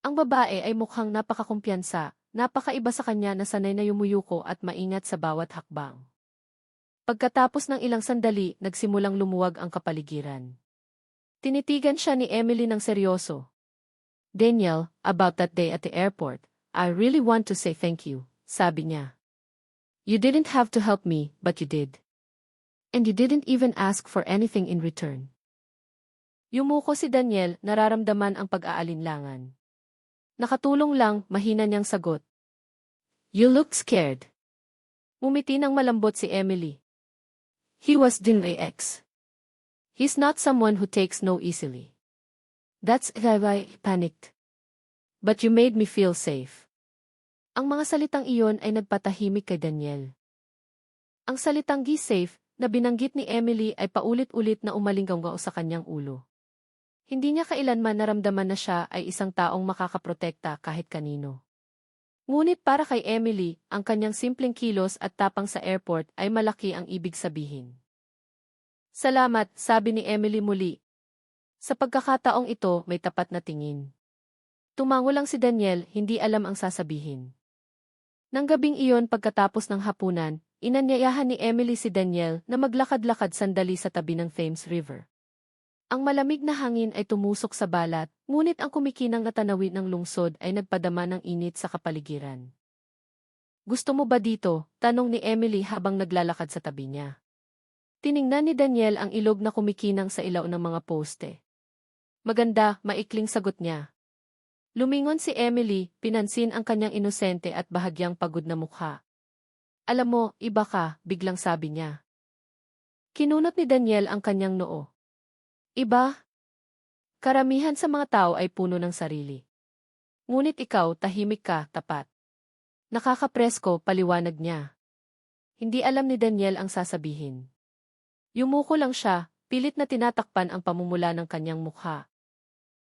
Ang babae ay mukhang napakakumpiyansa, napakaiba sa kanya na sanay na yumuyuko at maingat sa bawat hakbang. Pagkatapos ng ilang sandali, nagsimulang lumuwag ang kapaligiran. Tinitigan siya ni Emily ng seryoso. Daniel, about that day at the airport, I really want to say thank you, sabi niya. You didn't have to help me, but you did. And you didn't even ask for anything in return. Yumuko si Daniel, nararamdaman ang pag-aalinlangan. Nakatulong lang, mahina niyang sagot. You look scared. Umiti ng malambot si Emily. He was Dinley X. He's not someone who takes no easily. That's why I panicked. But you made me feel safe. Ang mga salitang iyon ay nagpatahimik kay Daniel. Ang salitang safe na binanggit ni Emily ay paulit-ulit na umalinggaw sa kanyang ulo. Hindi niya kailanman naramdaman na siya ay isang taong makakaprotekta kahit kanino. Ngunit para kay Emily, ang kanyang simpleng kilos at tapang sa airport ay malaki ang ibig sabihin. Salamat, sabi ni Emily muli. Sa pagkakataong ito, may tapat na tingin. Tumango lang si Daniel, hindi alam ang sasabihin. Nang gabing iyon pagkatapos ng hapunan, inanyayahan ni Emily si Daniel na maglakad-lakad sandali sa tabi ng Thames River. Ang malamig na hangin ay tumusok sa balat, ngunit ang kumikinang na tanawin ng lungsod ay nagpadama ng init sa kapaligiran. Gusto mo ba dito? Tanong ni Emily habang naglalakad sa tabi niya. Tiningnan ni Daniel ang ilog na kumikinang sa ilaw ng mga poste. Maganda, maikling sagot niya. Lumingon si Emily, pinansin ang kanyang inosente at bahagyang pagod na mukha. Alam mo, iba ka, biglang sabi niya. Kinunot ni Daniel ang kanyang noo. Iba? Karamihan sa mga tao ay puno ng sarili. Ngunit ikaw, tahimik ka, tapat. Nakakapresko, paliwanag niya. Hindi alam ni Daniel ang sasabihin. Yumuko lang siya, pilit na tinatakpan ang pamumula ng kanyang mukha.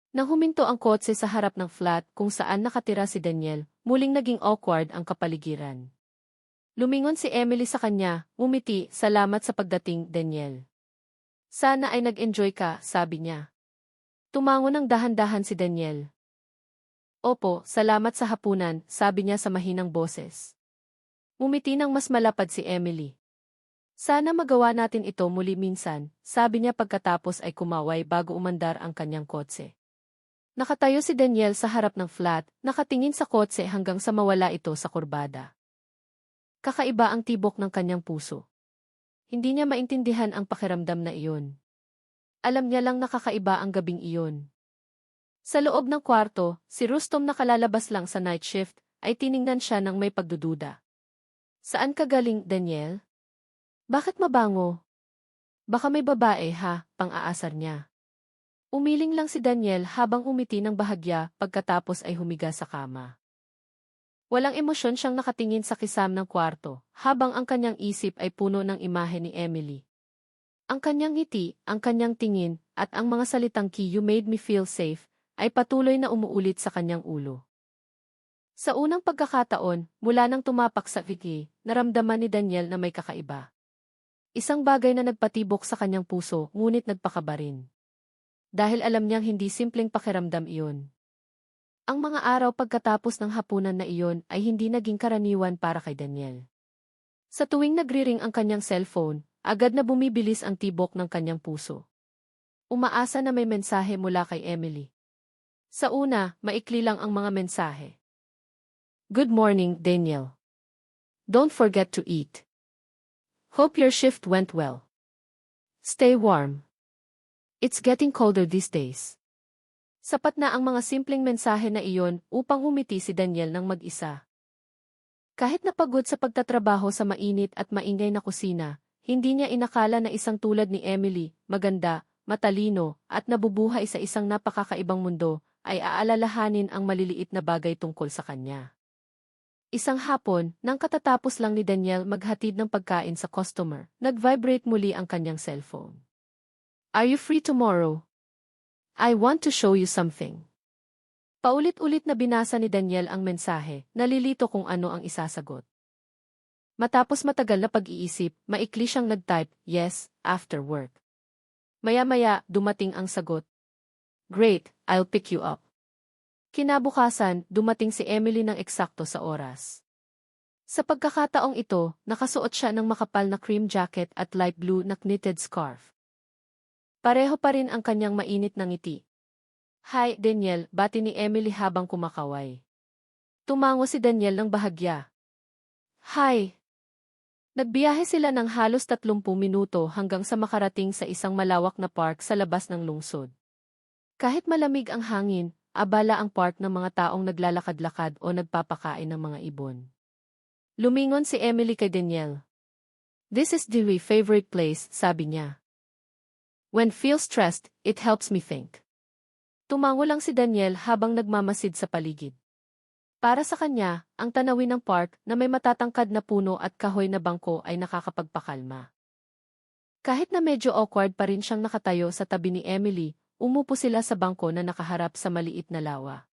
Nang huminto ang kotse sa harap ng flat kung saan nakatira si Daniel, muling naging awkward ang kapaligiran. Lumingon si Emily sa kanya, umiti, salamat sa pagdating, Daniel. Sana ay nag-enjoy ka, sabi niya. Tumango ng dahan-dahan si Daniel. Opo, salamat sa hapunan, sabi niya sa mahinang boses. Umiti ng mas malapad si Emily. Sana magawa natin ito muli minsan, sabi niya pagkatapos ay kumaway bago umandar ang kanyang kotse. Nakatayo si Daniel sa harap ng flat, nakatingin sa kotse hanggang sa mawala ito sa kurbada. Kakaiba ang tibok ng kanyang puso. Hindi niya maintindihan ang pakiramdam na iyon. Alam niya lang nakakaiba ang gabing iyon. Sa loob ng kwarto, si Rustom na kalalabas lang sa night shift, ay tiningnan siya ng may pagdududa. Saan ka galing, Daniel? Bakit mabango? Baka may babae ha, pang-aasar niya. Umiling lang si Daniel habang umiti ng bahagya pagkatapos ay humiga sa kama. Walang emosyon siyang nakatingin sa kisam ng kwarto, habang ang kanyang isip ay puno ng imahe ni Emily. Ang kanyang ngiti, ang kanyang tingin, at ang mga salitang "You made me feel safe" ay patuloy na umuulit sa kanyang ulo. Sa unang pagkakataon, mula nang tumapak sa Vicky, naramdaman ni Daniel na may kakaiba. Isang bagay na nagpatibok sa kanyang puso, ngunit nagpakaba rin. Dahil alam niyang hindi simpleng pakiramdam iyon. Ang mga araw pagkatapos ng hapunan na iyon ay hindi naging karaniwan para kay Daniel. Sa tuwing nagriring ang kanyang cellphone, agad na bumibilis ang tibok ng kanyang puso. Umaasa na may mensahe mula kay Emily. Sa una, maikli lang ang mga mensahe. Good morning, Daniel. Don't forget to eat. Hope your shift went well. Stay warm. It's getting colder these days. Sapat na ang mga simpleng mensahe na iyon upang humiti si Daniel ng mag-isa. Kahit napagod sa pagtatrabaho sa mainit at maingay na kusina, hindi niya inakala na isang tulad ni Emily, maganda, matalino, at nabubuhay sa isang napakakaibang mundo, ay aalalahanin ang maliliit na bagay tungkol sa kanya. Isang hapon, nang katatapos lang ni Daniel maghatid ng pagkain sa customer, nag-vibrate muli ang kanyang cellphone. Are you free tomorrow? I want to show you something. Paulit-ulit na binasa ni Daniel ang mensahe, nalilito kung ano ang isasagot. Matapos matagal na pag-iisip, maikli siyang nag-type, yes, after work. Maya-maya, dumating ang sagot. Great, I'll pick you up. Kinabukasan, dumating si Emily ng eksakto sa oras. Sa pagkakataong ito, nakasuot siya ng makapal na cream jacket at light blue na knitted scarf. Pareho pa rin ang kanyang mainit na ngiti. Hi, Daniel, bati ni Emily habang kumakaway. Tumango si Daniel ng bahagya. Hi! Nagbiyahe sila ng halos 30 minuto hanggang sa makarating sa isang malawak na park sa labas ng lungsod. Kahit malamig ang hangin, abala ang park ng mga taong naglalakad-lakad o nagpapakain ng mga ibon. Lumingon si Emily kay Daniel. This is the favorite place, sabi niya. When feel stressed, it helps me think. Tumango lang si Daniel habang nagmamasid sa paligid. Para sa kanya, ang tanawin ng park na may matatangkad na puno at kahoy na bangko ay nakakapagpakalma. Kahit na medyo awkward pa rin siyang nakatayo sa tabi ni Emily, umupo sila sa bangko na nakaharap sa maliit na lawa.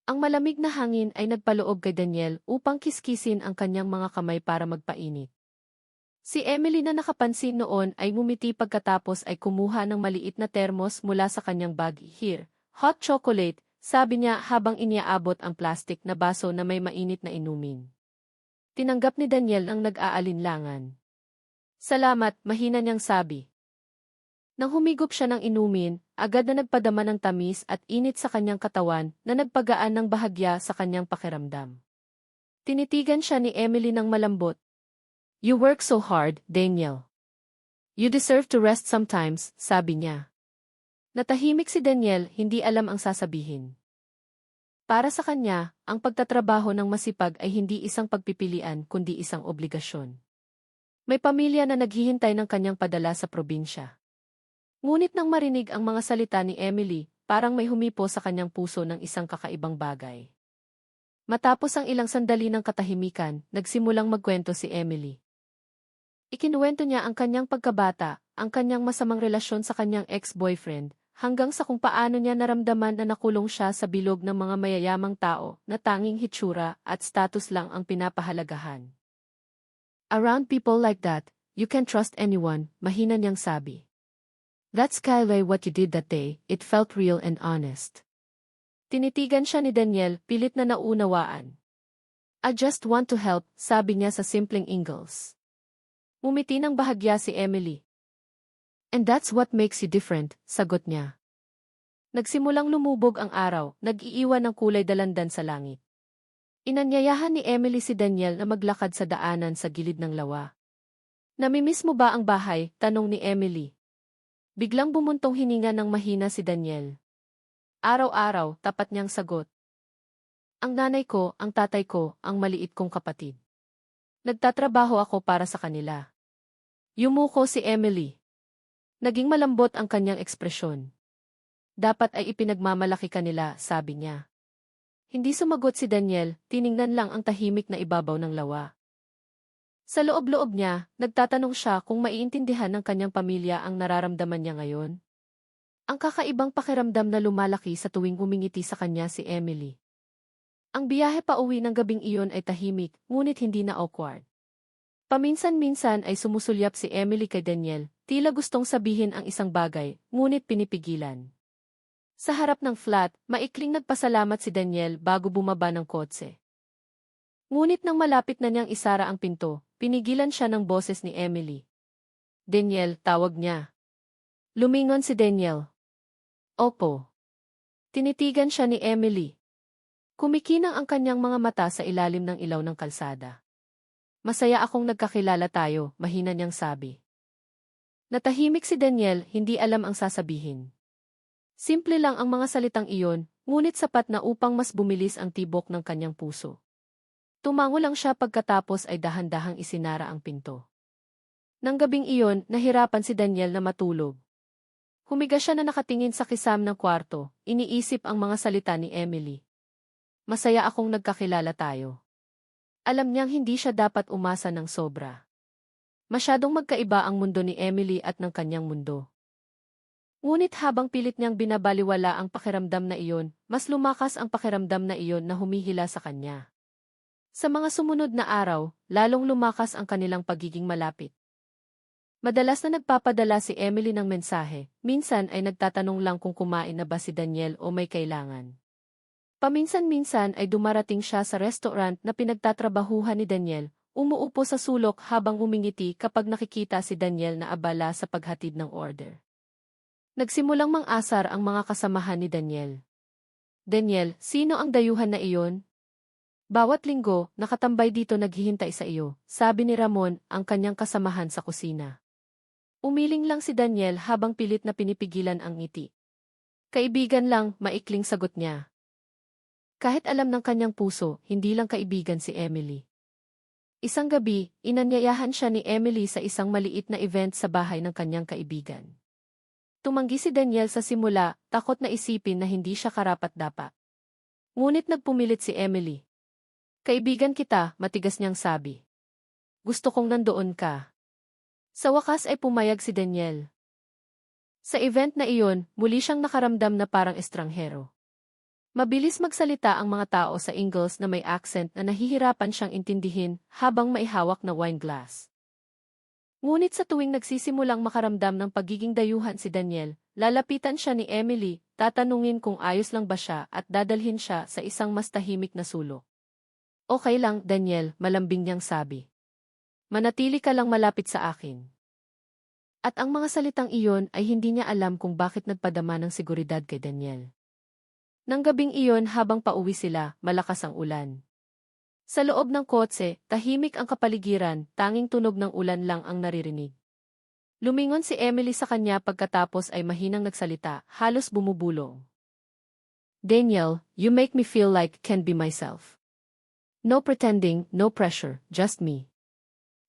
Ang malamig na hangin ay nagpaloob kay Daniel upang kiskisin ang kanyang mga kamay para magpainit. Si Emily na nakapansin noon ay ngumiti pagkatapos ay kumuha ng maliit na termos mula sa kanyang bag. Here, hot chocolate, sabi niya habang iniaabot ang plastik na baso na may mainit na inumin. Tinanggap ni Daniel ang nag-aalinlangan. Salamat, mahina niyang sabi. Nang humigop siya ng inumin, agad na nagpadama ng tamis at init sa kanyang katawan na nagpagaan ng bahagya sa kanyang pakiramdam. Tinitigan siya ni Emily ng malambot. You work so hard, Daniel. You deserve to rest sometimes, sabi niya. Natahimik si Daniel, hindi alam ang sasabihin. Para sa kanya, ang pagtatrabaho ng masipag ay hindi isang pagpipilian kundi isang obligasyon. May pamilya na naghihintay ng kanyang padala sa probinsya. Ngunit nang marinig ang mga salita ni Emily, parang may humipo sa kanyang puso ng isang kakaibang bagay. Matapos ang ilang sandali ng katahimikan, nagsimulang magkwento si Emily. Ikinuwento niya ang kanyang pagkabata, ang kanyang masamang relasyon sa kanyang ex-boyfriend, hanggang sa kung paano niya naramdaman na nakulong siya sa bilog ng mga mayayamang tao na tanging hitsura at status lang ang pinapahalagahan. Around people like that, you can trust anyone, mahina niyang sabi. That's kinda what you did that day, it felt real and honest. Tinitigan siya ni Daniel, pilit na naunawaan. I just want to help, sabi niya sa simpleng English. Umiti ng bahagya si Emily. And that's what makes you different, sagot niya. Nagsimulang lumubog ang araw, nag-iiwan ng kulay dalandan sa langit. Inanyayahan ni Emily si Daniel na maglakad sa daanan sa gilid ng lawa. Namimiss mo ba ang bahay? Tanong ni Emily. Biglang bumuntong hininga ng mahina si Daniel. Araw-araw, tapat niyang sagot. Ang nanay ko, ang tatay ko, ang maliit kong kapatid. Nagtatrabaho ako para sa kanila. Yumuko si Emily. Naging malambot ang kanyang ekspresyon. Dapat ay ipinagmamalaki kanila, sabi niya. Hindi sumagot si Daniel, tiningnan lang ang tahimik na ibabaw ng lawa. Sa loob-loob niya, nagtatanong siya kung maiintindihan ng kanyang pamilya ang nararamdaman niya ngayon. Ang kakaibang pakiramdam na lumalaki sa tuwing humingiti sa kanya si Emily. Ang biyahe pa uwi ng gabing iyon ay tahimik, ngunit hindi na awkward. Paminsan-minsan ay sumusulyap si Emily kay Daniel, tila gustong sabihin ang isang bagay, ngunit pinipigilan. Sa harap ng flat, maikling nagpasalamat si Daniel bago bumaba ng kotse. Ngunit nang malapit na niyang isara ang pinto, pinigilan siya ng boses ni Emily. Daniel, tawag niya. Lumingon si Daniel. Opo. Tinitigan siya ni Emily. Kumikinang ang kanyang mga mata sa ilalim ng ilaw ng kalsada. Masaya akong nagkakilala tayo, mahina niyang sabi. Natahimik si Daniel, hindi alam ang sasabihin. Simple lang ang mga salitang iyon, ngunit sapat na upang mas bumilis ang tibok ng kanyang puso. Tumango lang siya pagkatapos ay dahan-dahang isinara ang pinto. Nang gabing iyon, nahirapan si Daniel na matulog. Humiga siya na nakatingin sa kisam ng kwarto, iniisip ang mga salita ni Emily. Masaya akong nagkakilala tayo. Alam niyang hindi siya dapat umasa ng sobra. Masyadong magkaiba ang mundo ni Emily at ng kanyang mundo. Ngunit habang pilit niyang binabaliwala ang pakiramdam na iyon, mas lumakas ang pakiramdam na iyon na humihila sa kanya. Sa mga sumunod na araw, lalong lumakas ang kanilang pagiging malapit. Madalas na nagpapadala si Emily ng mensahe, minsan ay nagtatanong lang kung kumain na ba si Daniel o may kailangan. Paminsan-minsan ay dumarating siya sa restaurant na pinagtatrabahuhan ni Daniel, umuupo sa sulok habang umingiti kapag nakikita si Daniel na abala sa paghatid ng order. Nagsimulang mang-asar ang mga kasamahan ni Daniel. Daniel, sino ang dayuhan na iyon? Bawat linggo, nakatambay dito naghihintay sa iyo, sabi ni Ramon, ang kanyang kasamahan sa kusina. Umiling lang si Daniel habang pilit na pinipigilan ang ngiti. Kaibigan lang, maikling sagot niya. Kahit alam ng kanyang puso, hindi lang kaibigan si Emily. Isang gabi, inanyayahan siya ni Emily sa isang maliit na event sa bahay ng kanyang kaibigan. Tumanggi si Daniel sa simula, takot na isipin na hindi siya karapat-dapat. Ngunit nagpumilit si Emily. Kaibigan kita, matigas niyang sabi. Gusto kong nandoon ka. Sa wakas ay pumayag si Daniel. Sa event na iyon, muli siyang nakaramdam na parang estranghero. Mabilis magsalita ang mga tao sa Ingles na may accent na nahihirapan siyang intindihin habang maihawak na wine glass. Ngunit sa tuwing nagsisimulang makaramdam ng pagiging dayuhan si Daniel, lalapitan siya ni Emily, tatanungin kung ayos lang ba siya at dadalhin siya sa isang mas tahimik na sulok. Okay lang, Daniel, malambing niyang sabi. Manatili ka lang malapit sa akin. At ang mga salitang iyon ay hindi niya alam kung bakit nagpadama ng seguridad kay Daniel. Nang gabing iyon habang pauwi sila, malakas ang ulan. Sa loob ng kotse, tahimik ang kapaligiran, tanging tunog ng ulan lang ang naririnig. Lumingon si Emily sa kanya pagkatapos ay mahinang nagsalita, halos bumubulong. Daniel, you make me feel like can be myself. No pretending, no pressure, just me.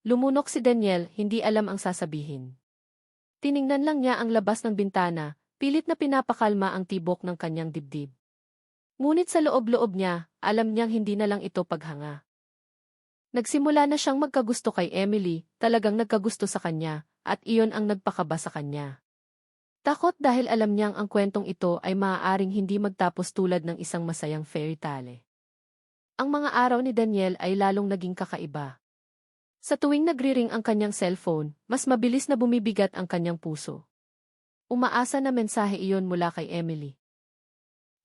Lumunok si Daniel, hindi alam ang sasabihin. Tiningnan lang niya ang labas ng bintana, pilit na pinapakalma ang tibok ng kanyang dibdib. Ngunit sa loob-loob niya, alam niyang hindi na lang ito paghanga. Nagsimula na siyang magkagusto kay Emily, talagang nagkagusto sa kanya, at iyon ang nagpakaba sa kanya. Takot dahil alam niyang ang kwentong ito ay maaaring hindi magtapos tulad ng isang masayang fairy tale. Ang mga araw ni Daniel ay lalong naging kakaiba. Sa tuwing nagriring ang kanyang cellphone, mas mabilis na bumibigat ang kanyang puso. Umaasa na mensahe iyon mula kay Emily.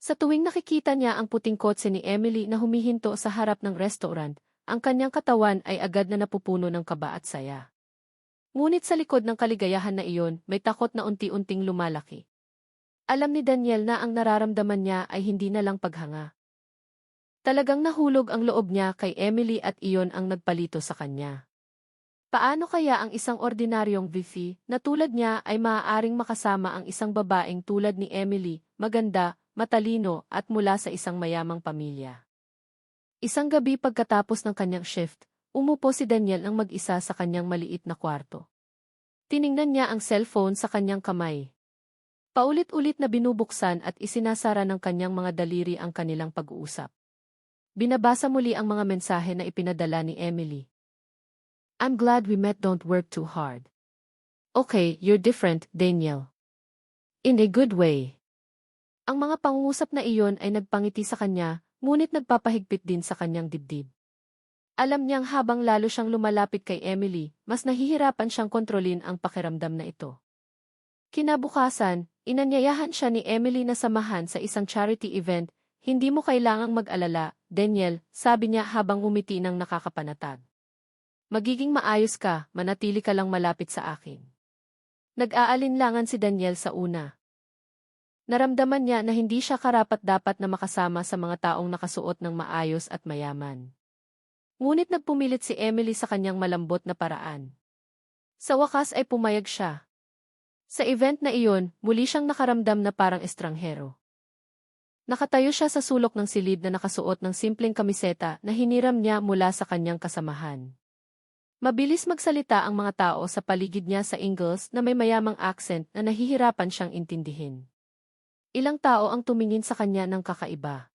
Sa tuwing nakikita niya ang puting kotse ni Emily na humihinto sa harap ng restaurant, ang kanyang katawan ay agad na napupuno ng kaba at saya. Ngunit sa likod ng kaligayahan na iyon, may takot na unti-unting lumalaki. Alam ni Daniel na ang nararamdaman niya ay hindi na lang paghanga. Talagang nahulog ang loob niya kay Emily at iyon ang nagpalito sa kanya. Paano kaya ang isang ordinaryong Vivi na tulad niya ay maaaring makasama ang isang babaeng tulad ni Emily, maganda, matalino at mula sa isang mayamang pamilya? Isang gabi pagkatapos ng kanyang shift, umupo si Daniel ng mag-isa sa kanyang maliit na kwarto. Tiningnan niya ang cellphone sa kanyang kamay. Paulit-ulit na binubuksan at isinasara ng kanyang mga daliri ang kanilang pag-uusap. Binabasa muli ang mga mensahe na ipinadala ni Emily. I'm glad we met, don't work too hard. Okay, you're different, Daniel. In a good way. Ang mga pangungusap na iyon ay nagpangiti sa kanya, ngunit nagpapahigpit din sa kanyang dibdib. Alam niyang habang lalo siyang lumalapit kay Emily, mas nahihirapan siyang kontrolin ang pakiramdam na ito. Kinabukasan, inanyayahan siya ni Emily na samahan sa isang charity event. Hindi mo kailangang mag-alala, Daniel, sabi niya habang ngumiti ng nakakapanatag. Magiging maayos ka, manatili ka lang malapit sa akin. Nag-aalinlangan si Daniel sa una. Naramdaman niya na hindi siya karapat-dapat na makasama sa mga taong nakasuot ng maayos at mayaman. Ngunit nagpumilit si Emily sa kanyang malambot na paraan. Sa wakas ay pumayag siya. Sa event na iyon, muli siyang nakaramdam na parang estranghero. Nakatayo siya sa sulok ng silid na nakasuot ng simpleng kamiseta na hiniram niya mula sa kanyang kasamahan. Mabilis magsalita ang mga tao sa paligid niya sa Ingles na may mayamang accent na nahihirapan siyang intindihin. Ilang tao ang tumingin sa kanya ng kakaiba.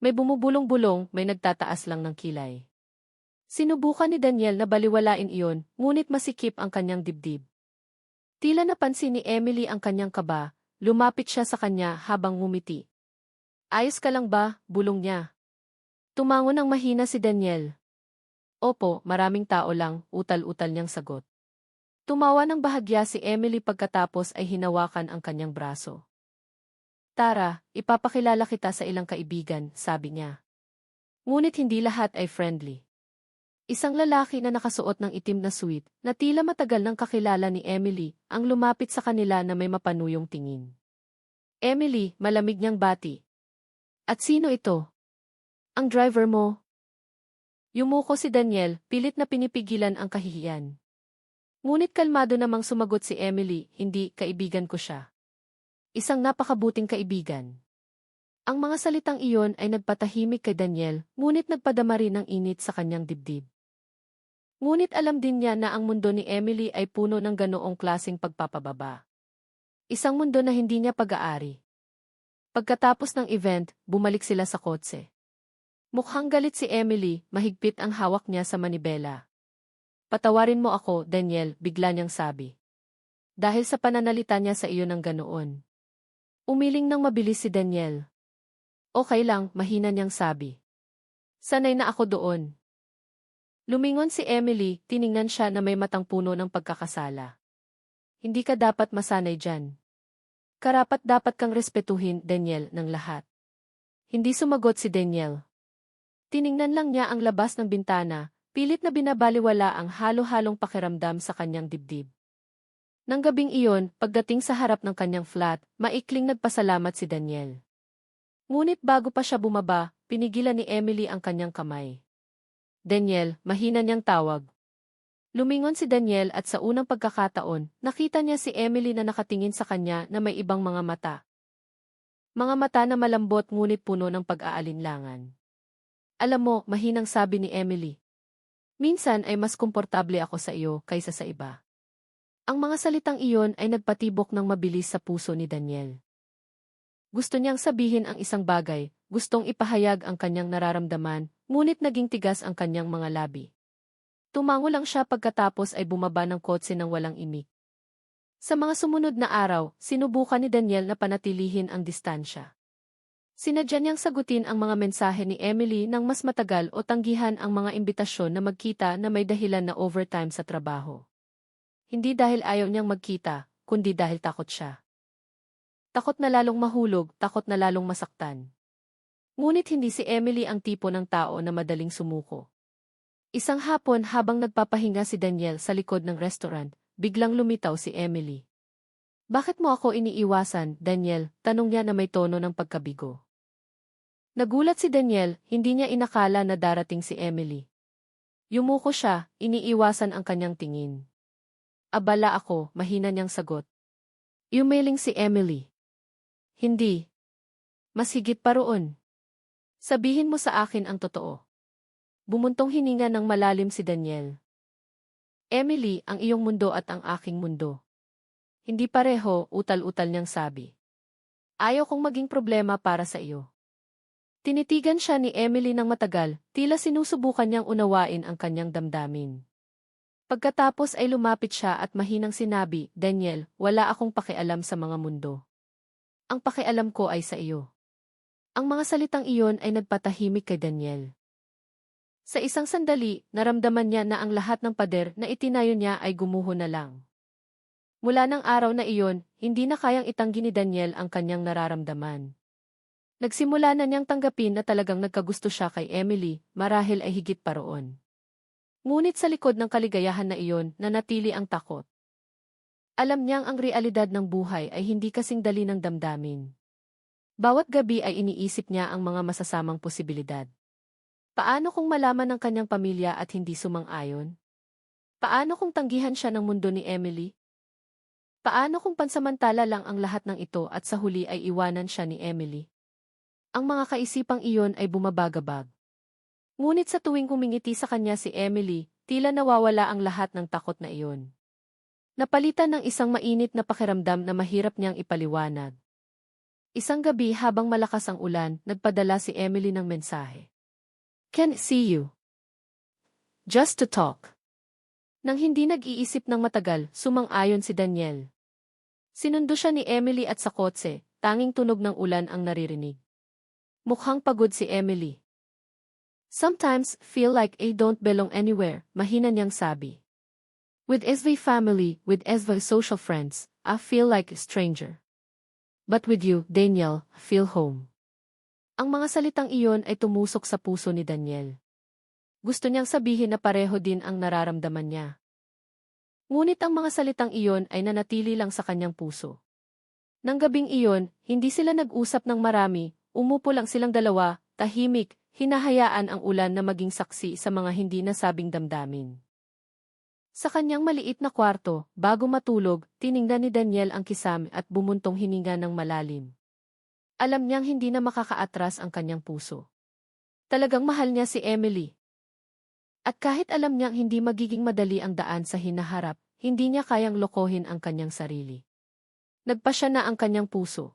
May bumubulong-bulong, may nagtataas lang ng kilay. Sinubukan ni Daniel na baliwalain iyon, ngunit masikip ang kanyang dibdib. Tila napansin ni Emily ang kanyang kaba, lumapit siya sa kanya habang ngumiti. Ayos ka lang ba? Bulong niya. Tumango ng mahina si Daniel. Opo, maraming tao lang, utal-utal niyang sagot. Tumawa ng bahagya si Emily pagkatapos ay hinawakan ang kanyang braso. Tara, ipapakilala kita sa ilang kaibigan, sabi niya. Ngunit hindi lahat ay friendly. Isang lalaki na nakasuot ng itim na suit, na tila matagal nang kakilala ni Emily, ang lumapit sa kanila na may mapanuyong tingin. Emily, malamig niyang bati. At sino ito? Ang driver mo? Yumuko si Daniel, pilit na pinipigilan ang kahihiyan. Ngunit kalmado namang sumagot si Emily, hindi, kaibigan ko siya. Isang napakabuting kaibigan. Ang mga salitang iyon ay nagpatahimik kay Daniel, ngunit nagpadama rin ng init sa kanyang dibdib. Ngunit alam din niya na ang mundo ni Emily ay puno ng ganoong klaseng pagpapababa. Isang mundo na hindi niya pag-aari. Pagkatapos ng event, bumalik sila sa kotse. Mukhang galit si Emily, mahigpit ang hawak niya sa manibela. Patawarin mo ako, Daniel, bigla niyang sabi. Dahil sa pananalita niya sa iyo ng ganoon. Umiling ng mabilis si Daniel. Okay lang, mahina niyang sabi. Sanay na ako doon. Lumingon si Emily, tiningnan siya na may matang puno ng pagkakasala. Hindi ka dapat masanay dyan. Karapat-dapat kang respetuhin, Daniel, ng lahat. Hindi sumagot si Daniel. Tiningnan lang niya ang labas ng bintana, pilit na binabaliwala ang halo-halong pakiramdam sa kanyang dibdib. Nang gabing iyon, pagdating sa harap ng kanyang flat, maikling nagpasalamat si Daniel. Ngunit bago pa siya bumaba, pinigilan ni Emily ang kanyang kamay. Daniel, mahina niyang tawag. Lumingon si Daniel at sa unang pagkakataon, nakita niya si Emily na nakatingin sa kanya na may ibang mga mata. Mga mata na malambot ngunit puno ng pag-aalinlangan. Alam mo, mahinang sabi ni Emily. Minsan ay mas komportable ako sa iyo kaysa sa iba. Ang mga salitang iyon ay nagpatibok ng mabilis sa puso ni Daniel. Gusto niyang sabihin ang isang bagay, gustong ipahayag ang kanyang nararamdaman, ngunit naging tigas ang kanyang mga labi. Tumango lang siya pagkatapos ay bumaba ng kotse ng walang imik. Sa mga sumunod na araw, sinubukan ni Daniel na panatilihin ang distansya. Sinadya niyang sagutin ang mga mensahe ni Emily nang mas matagal o tanggihan ang mga imbitasyon na magkita na may dahilan na overtime sa trabaho. Hindi dahil ayaw niyang magkita, kundi dahil takot siya. Takot na lalong mahulog, takot na lalong masaktan. Ngunit hindi si Emily ang tipo ng tao na madaling sumuko. Isang hapon habang nagpapahinga si Daniel sa likod ng restaurant, biglang lumitaw si Emily. Bakit mo ako iniiwasan, Daniel? Tanong niya na may tono ng pagkabigo. Nagulat si Daniel, hindi niya inakala na darating si Emily. Yumuko siya, iniiwasan ang kanyang tingin. Abala ako, mahina niyang sagot. Yumiling si Emily. Hindi. Mas higit pa roon. Sabihin mo sa akin ang totoo. Bumuntong hininga ng malalim si Daniel. Emily, ang iyong mundo at ang aking mundo. Hindi pareho, utal-utal niyang sabi. Ayaw kong maging problema para sa iyo. Tinitigan siya ni Emily ng matagal, tila sinusubukan niyang unawain ang kanyang damdamin. Pagkatapos ay lumapit siya at mahinang sinabi, Daniel, wala akong pakialam sa mga mundo. Ang pakialam ko ay sa iyo. Ang mga salitang iyon ay nagpatahimik kay Daniel. Sa isang sandali, naramdaman niya na ang lahat ng pader na itinayo niya ay gumuho na lang. Mula ng araw na iyon, hindi na kayang itanggi ni Daniel ang kanyang nararamdaman. Nagsimula na niyang tanggapin na talagang nagkagusto siya kay Emily, marahil ay higit pa roon. Ngunit sa likod ng kaligayahan na iyon, nanatili ang takot. Alam niyang ang realidad ng buhay ay hindi kasing dali ng damdamin. Bawat gabi ay iniisip niya ang mga masasamang posibilidad. Paano kung malaman ng kanyang pamilya at hindi sumang-ayon? Paano kung tanggihan siya ng mundo ni Emily? Paano kung pansamantala lang ang lahat ng ito at sa huli ay iwanan siya ni Emily? Ang mga kaisipang iyon ay bumabagabag. Ngunit sa tuwing kumingiti sa kanya si Emily, tila nawawala ang lahat ng takot na iyon. Napalitan ng isang mainit na pakiramdam na mahirap niyang ipaliwanag. Isang gabi habang malakas ang ulan, nagpadala si Emily ng mensahe. Can't see you. Just to talk. Nang hindi nag-iisip ng matagal, sumang-ayon si Daniel. Sinundo siya ni Emily at sa kotse, tanging tunog ng ulan ang naririnig. Mukhang pagod si Emily. Sometimes, feel like I don't belong anywhere, mahina niyang sabi. With SV family, with SV social friends, I feel like a stranger. But with you, Daniel, I feel home. Ang mga salitang iyon ay tumusok sa puso ni Daniel. Gusto niyang sabihin na pareho din ang nararamdaman niya. Ngunit ang mga salitang iyon ay nanatili lang sa kanyang puso. Nang gabing iyon, hindi sila nag-usap ng marami, umupo lang silang dalawa, tahimik, hinahayaan ang ulan na maging saksi sa mga hindi nasabing damdamin. Sa kanyang maliit na kwarto, bago matulog, tiningnan ni Daniel ang kisame at bumuntong hininga ng malalim. Alam niyang hindi na makakaatras ang kanyang puso. Talagang mahal niya si Emily. At kahit alam niyang hindi magiging madali ang daan sa hinaharap, hindi niya kayang lokohin ang kanyang sarili. Nagpasya na ang kanyang puso.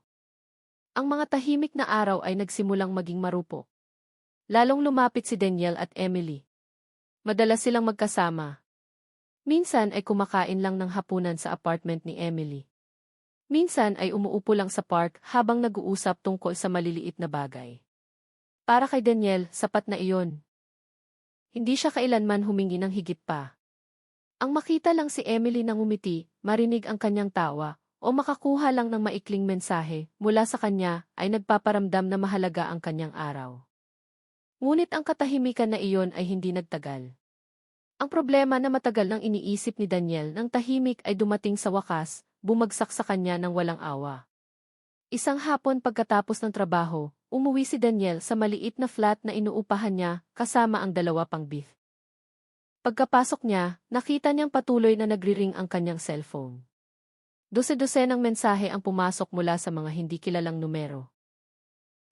Ang mga tahimik na araw ay nagsimulang maging marupok. Lalong lumapit si Daniel at Emily. Madalas silang magkasama. Minsan ay kumakain lang ng hapunan sa apartment ni Emily. Minsan ay umuupo lang sa park habang nag-uusap tungkol sa maliliit na bagay. Para kay Daniel, sapat na iyon. Hindi siya kailanman humingi ng higit pa. Ang makita lang si Emily nang umiti, marinig ang kanyang tawa, o makakuha lang ng maikling mensahe mula sa kanya ay nagpaparamdam na mahalaga ang kanyang araw. Ngunit ang katahimikan na iyon ay hindi nagtagal. Ang problema na matagal nang iniisip ni Daniel nang tahimik ay dumating sa wakas, bumagsak sa kanya ng walang awa. Isang hapon pagkatapos ng trabaho, umuwi si Daniel sa maliit na flat na inuupahan niya kasama ang dalawa pang beef. Pagkapasok niya, nakita niyang patuloy na nagri-ring ang kanyang cellphone. Dose-dosenang mensahe ang pumasok mula sa mga hindi kilalang numero.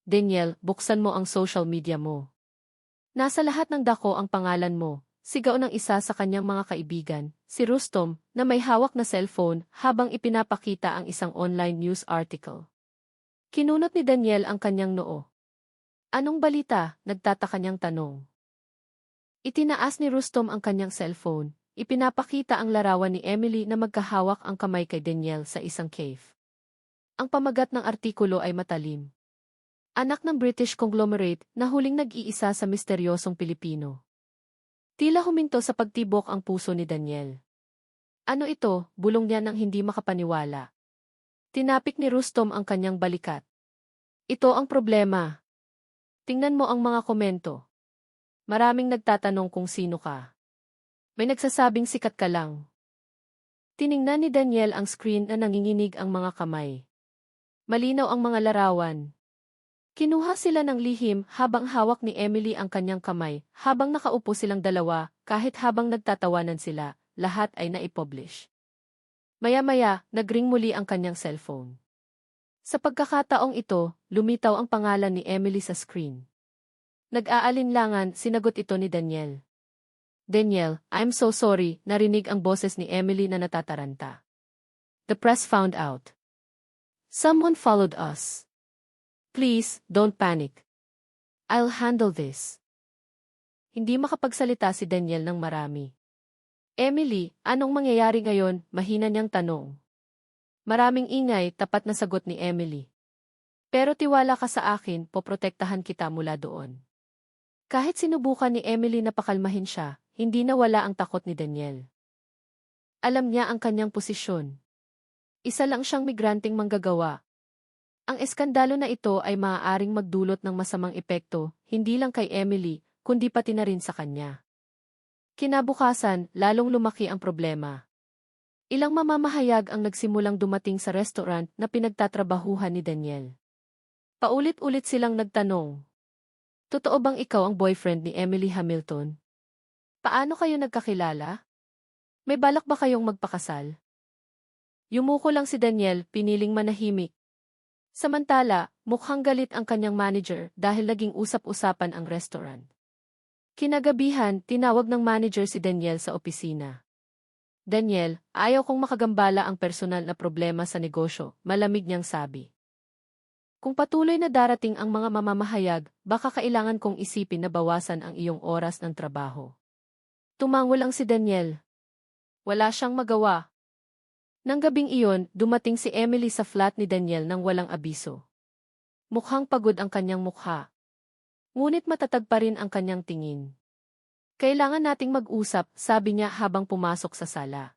Daniel, buksan mo ang social media mo. Nasa lahat ng dako ang pangalan mo, sigaw ng isa sa kanyang mga kaibigan, si Rustom, na may hawak na cellphone habang ipinapakita ang isang online news article. Kinunot ni Daniel ang kanyang noo. Anong balita? Nagtataka niyang tanong. Itinaas ni Rustom ang kanyang cellphone. Ipinapakita ang larawan ni Emily na magkahawak ang kamay kay Daniel sa isang cave. Ang pamagat ng artikulo ay matalim. Anak ng British conglomerate na huling nag-iisa sa misteryosong Pilipino. Tila huminto sa pagtibok ang puso ni Daniel. Ano ito? Bulong niya nang hindi makapaniwala. Tinapik ni Rustom ang kanyang balikat. Ito ang problema. Tingnan mo ang mga komento. Maraming nagtatanong kung sino ka. May nagsasabing sikat ka lang. Tiningnan ni Daniel ang screen na nanginginig ang mga kamay. Malinaw ang mga larawan. Kinuha sila ng lihim habang hawak ni Emily ang kanyang kamay, habang nakaupo silang dalawa, kahit habang nagtatawanan sila, lahat ay naipublish. Maya-maya, nagring muli ang kanyang cellphone. Sa pagkakataong ito, lumitaw ang pangalan ni Emily sa screen. Nag-aalinlangan, sinagot ito ni Daniel. Daniel, I'm so sorry, narinig ang boses ni Emily na natataranta. The press found out. Someone followed us. Please, don't panic. I'll handle this. Hindi makapagsalita si Daniel ng marami. Emily, anong mangyayari ngayon? Mahina niyang tanong. Maraming ingay, tapat na sagot ni Emily. Pero tiwala ka sa akin, poprotektahan kita mula doon. Kahit sinubukan ni Emily na pakalmahin siya, hindi nawala ang takot ni Daniel. Alam niya ang kanyang posisyon. Isa lang siyang migranteng manggagawa. Ang eskandalo na ito ay maaaring magdulot ng masamang epekto, hindi lang kay Emily, kundi pati na rin sa kanya. Kinabukasan, lalong lumaki ang problema. Ilang mamamahayag ang nagsimulang dumating sa restaurant na pinagtatrabahuhan ni Daniel. Paulit-ulit silang nagtanong. Totoo bang ikaw ang boyfriend ni Emily Hamilton? Paano kayo nagkakilala? May balak ba kayong magpakasal? Yumuko lang si Daniel, piniling manahimik. Samantala, mukhang galit ang kanyang manager dahil naging usap-usapan ang restaurant. Kinagabihan, tinawag ng manager si Daniel sa opisina. Daniel, ayaw kong makagambala ang personal na problema sa negosyo, malamig niyang sabi. Kung patuloy na darating ang mga mamamahayag, baka kailangan kong isipin na bawasan ang iyong oras ng trabaho. Tumango lang si Daniel. Wala siyang magawa. Nang gabing iyon, dumating si Emily sa flat ni Daniel nang walang abiso. Mukhang pagod ang kanyang mukha. Ngunit matatag pa rin ang kanyang tingin. Kailangan nating mag-usap, sabi niya habang pumasok sa sala.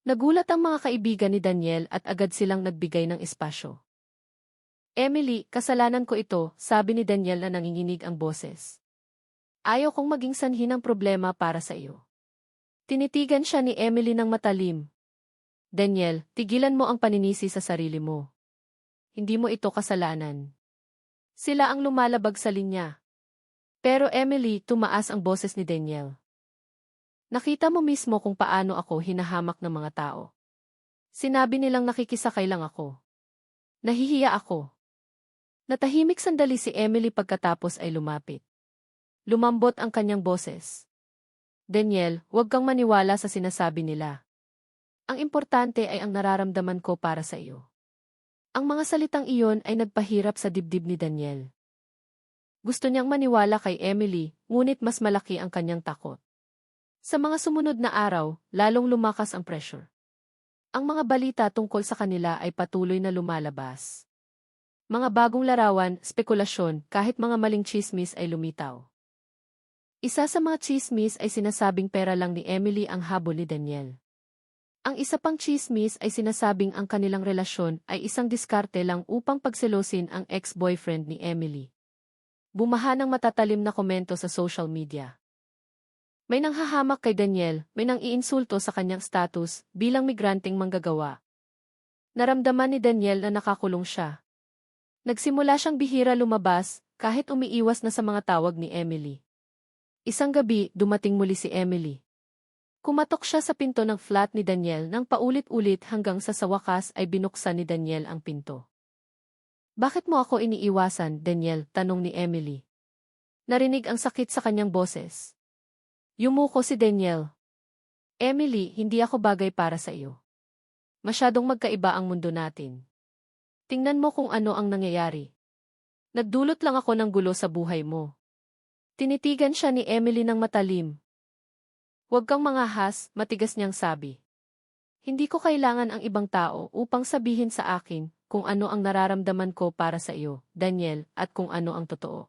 Nagulat ang mga kaibigan ni Daniel at agad silang nagbigay ng espasyo. Emily, kasalanan ko ito, sabi ni Daniel na nanginginig ang boses. Ayaw kong maging sanhi ng problema para sa iyo. Tinitigan siya ni Emily ng matalim. Daniel, tigilan mo ang paninisi sa sarili mo. Hindi mo ito kasalanan. Sila ang lumalabag sa linya. Pero Emily, tumaas ang boses ni Daniel. Nakita mo mismo kung paano ako hinahamak ng mga tao. Sinabi nilang nakikisakay lang ako. Nahihiya ako. Natahimik sandali si Emily pagkatapos ay lumapit. Lumambot ang kanyang boses. Daniel, huwag kang maniwala sa sinasabi nila. Ang importante ay ang nararamdaman ko para sa iyo. Ang mga salitang iyon ay nagpahirap sa dibdib ni Daniel. Gusto niyang maniwala kay Emily, ngunit mas malaki ang kanyang takot. Sa mga sumunod na araw, lalong lumakas ang pressure. Ang mga balita tungkol sa kanila ay patuloy na lumalabas. Mga bagong larawan, spekulasyon, kahit mga maling chismis ay lumitaw. Isa sa mga chismis ay sinasabing pera lang ni Emily ang habol ni Daniel. Ang isa pang chismis ay sinasabing ang kanilang relasyon ay isang diskarte lang upang pagselosin ang ex-boyfriend ni Emily. Bumaha ng matatalim na komento sa social media. May nanghahamak kay Daniel, may nang-iinsulto sa kanyang status bilang migranteng manggagawa. Naramdaman ni Daniel na nakakulong siya. Nagsimula siyang bihira lumabas kahit umiiwas na sa mga tawag ni Emily. Isang gabi, dumating muli si Emily. Kumatok siya sa pinto ng flat ni Daniel nang paulit-ulit hanggang sa wakas ay binuksan ni Daniel ang pinto. Bakit mo ako iniiwasan, Daniel? Tanong ni Emily. Narinig ang sakit sa kanyang boses. Yumuko si Daniel. Emily, hindi ako bagay para sa iyo. Masyadong magkaiba ang mundo natin. Tingnan mo kung ano ang nangyayari. Nagdulot lang ako ng gulo sa buhay mo. Tinitigan siya ni Emily ng matalim. Huwag kang mangahas, matigas niyang sabi. Hindi ko kailangan ang ibang tao upang sabihin sa akin kung ano ang nararamdaman ko para sa iyo, Daniel, at kung ano ang totoo.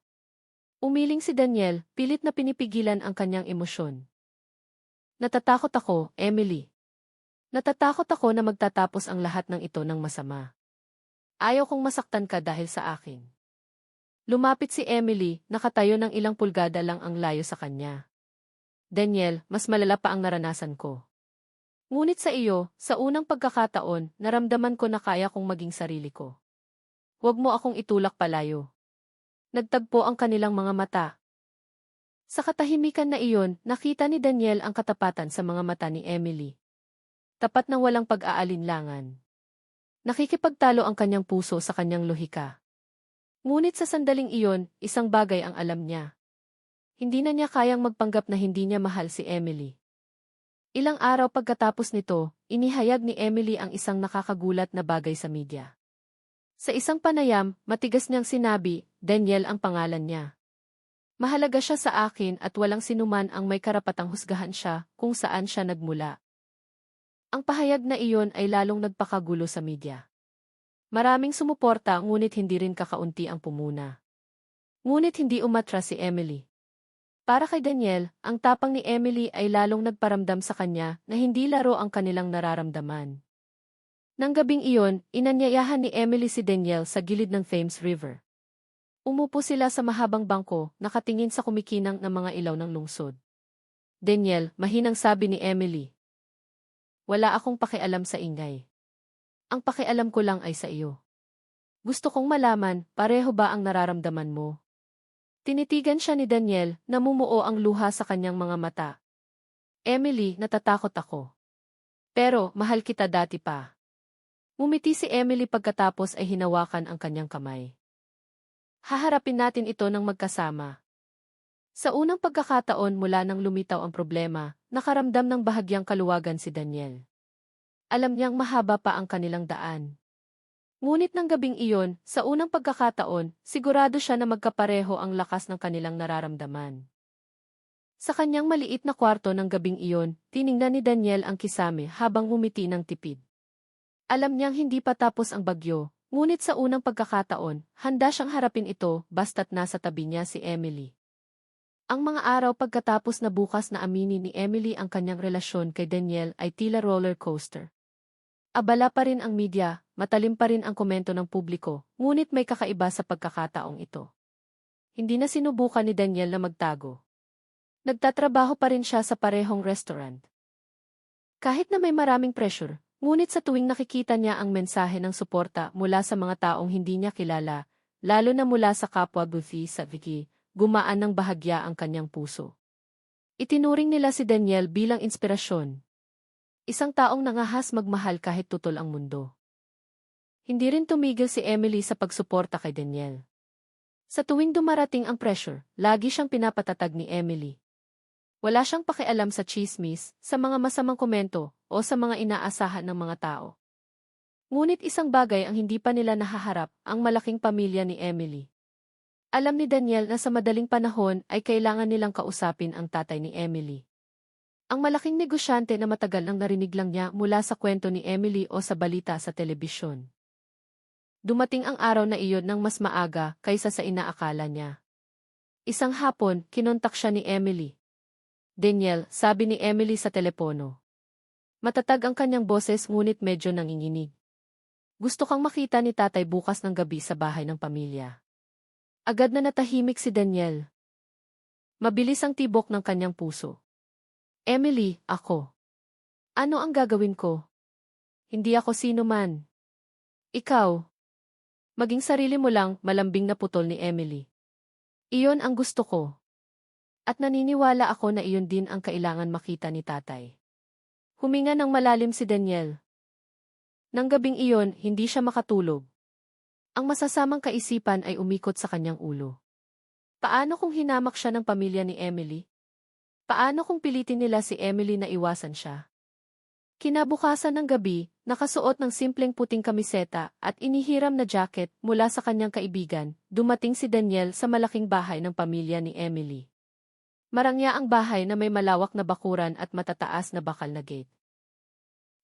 Umiling si Daniel, pilit na pinipigilan ang kanyang emosyon. Natatakot ako, Emily. Natatakot ako na magtatapos ang lahat ng ito ng masama. Ayaw kong masaktan ka dahil sa akin. Lumapit si Emily, nakatayo ng ilang pulgada lang ang layo sa kanya. Daniel, mas malala pa ang naranasan ko. Ngunit sa iyo, sa unang pagkakataon, naramdaman ko na kaya kong maging sarili ko. Huwag mo akong itulak palayo. Nagtagpo ang kanilang mga mata. Sa katahimikan na iyon, nakita ni Daniel ang katapatan sa mga mata ni Emily. Tapat na walang pag-aalinlangan. Nakikipagtalo ang kanyang puso sa kanyang lohika. Ngunit sa sandaling iyon, isang bagay ang alam niya. Hindi na niya kayang magpanggap na hindi niya mahal si Emily. Ilang araw pagkatapos nito, inihayag ni Emily ang isang nakakagulat na bagay sa media. Sa isang panayam, matigas niyang sinabi, Daniel ang pangalan niya. Mahalaga siya sa akin at walang sinuman ang may karapatang husgahan siya kung saan siya nagmula. Ang pahayag na iyon ay lalong nagpakagulo sa media. Maraming sumuporta ngunit hindi rin kakaunti ang pumuna. Ngunit hindi umatras si Emily. Para kay Daniel, ang tapang ni Emily ay lalong nagparamdam sa kanya na hindi laro ang kanilang nararamdaman. Nang gabing iyon, inanyayahan ni Emily si Daniel sa gilid ng Thames River. Umupo sila sa mahabang bangko, nakatingin sa kumikinang ng mga ilaw ng lungsod. Daniel, mahinang sabi ni Emily. Wala akong pakialam sa ingay. Ang pakialam ko lang ay sa iyo. Gusto kong malaman, pareho ba ang nararamdaman mo? Tinitigan siya ni Daniel, namumuo ang luha sa kanyang mga mata. Emily, natatakot ako. Pero, mahal kita dati pa. Ngumiti si Emily pagkatapos ay hinawakan ang kanyang kamay. Haharapin natin ito ng magkasama. Sa unang pagkakataon mula nang lumitaw ang problema, nakaramdam ng bahagyang kaluwagan si Daniel. Alam niyang mahaba pa ang kanilang daan. Ngunit ng gabing iyon, sa unang pagkakataon, sigurado siya na magkapareho ang lakas ng kanilang nararamdaman. Sa kanyang maliit na kwarto ng gabing iyon, tiningnan ni Daniel ang kisame habang ngumiti ng tipid. Alam niyang hindi pa tapos ang bagyo, ngunit sa unang pagkakataon, handa siyang harapin ito basta't nasa tabi niya si Emily. Ang mga araw pagkatapos na bukas na aminin ni Emily ang kanyang relasyon kay Daniel ay tila roller coaster. Abala pa rin ang media, matalim pa rin ang komento ng publiko, ngunit may kakaiba sa pagkakataong ito. Hindi na sinubukan ni Daniel na magtago. Nagtatrabaho pa rin siya sa parehong restaurant. Kahit na may maraming pressure, ngunit sa tuwing nakikita niya ang mensahe ng suporta mula sa mga taong hindi niya kilala, lalo na mula sa kapwa Buthi sa Vicky, gumaan ng bahagya ang kanyang puso. Itinuring nila si Daniel bilang inspirasyon. Isang taong nangahas magmahal kahit tutol ang mundo. Hindi rin tumigil si Emily sa pagsuporta kay Daniel. Sa tuwing dumarating ang pressure, lagi siyang pinapatatag ni Emily. Wala siyang pakialam sa chismis, sa mga masamang komento, o sa mga inaasahan ng mga tao. Ngunit isang bagay ang hindi pa nila nahaharap, ang malaking pamilya ni Emily. Alam ni Daniel na sa madaling panahon ay kailangan nilang kausapin ang tatay ni Emily. Ang malaking negosyante na matagal nang narinig lang niya mula sa kwento ni Emily o sa balita sa telebisyon. Dumating ang araw na iyon ng mas maaga kaysa sa inaakala niya. Isang hapon, kinontak siya ni Emily. Daniel, sabi ni Emily sa telepono. Matatag ang kanyang boses ngunit medyo nanginginig. Gusto kang makita ni tatay bukas ng gabi sa bahay ng pamilya. Agad na natahimik si Daniel. Mabilis ang tibok ng kanyang puso. Emily, ako. Ano ang gagawin ko? Hindi ako sino man. Ikaw. Maging sarili mo lang, malambing na putol ni Emily. Iyon ang gusto ko. At naniniwala ako na iyon din ang kailangan makita ni tatay. Huminga ng malalim si Daniel. Nang gabing iyon, hindi siya makatulog. Ang masasamang kaisipan ay umikot sa kanyang ulo. Paano kung hinamak siya ng pamilya ni Emily? Paano kung pilitin nila si Emily na iwasan siya? Kinabukasan ng gabi, nakasuot ng simpleng puting kamiseta at inihiram na jacket mula sa kanyang kaibigan, dumating si Daniel sa malaking bahay ng pamilya ni Emily. Marangya ang bahay na may malawak na bakuran at matataas na bakal na gate.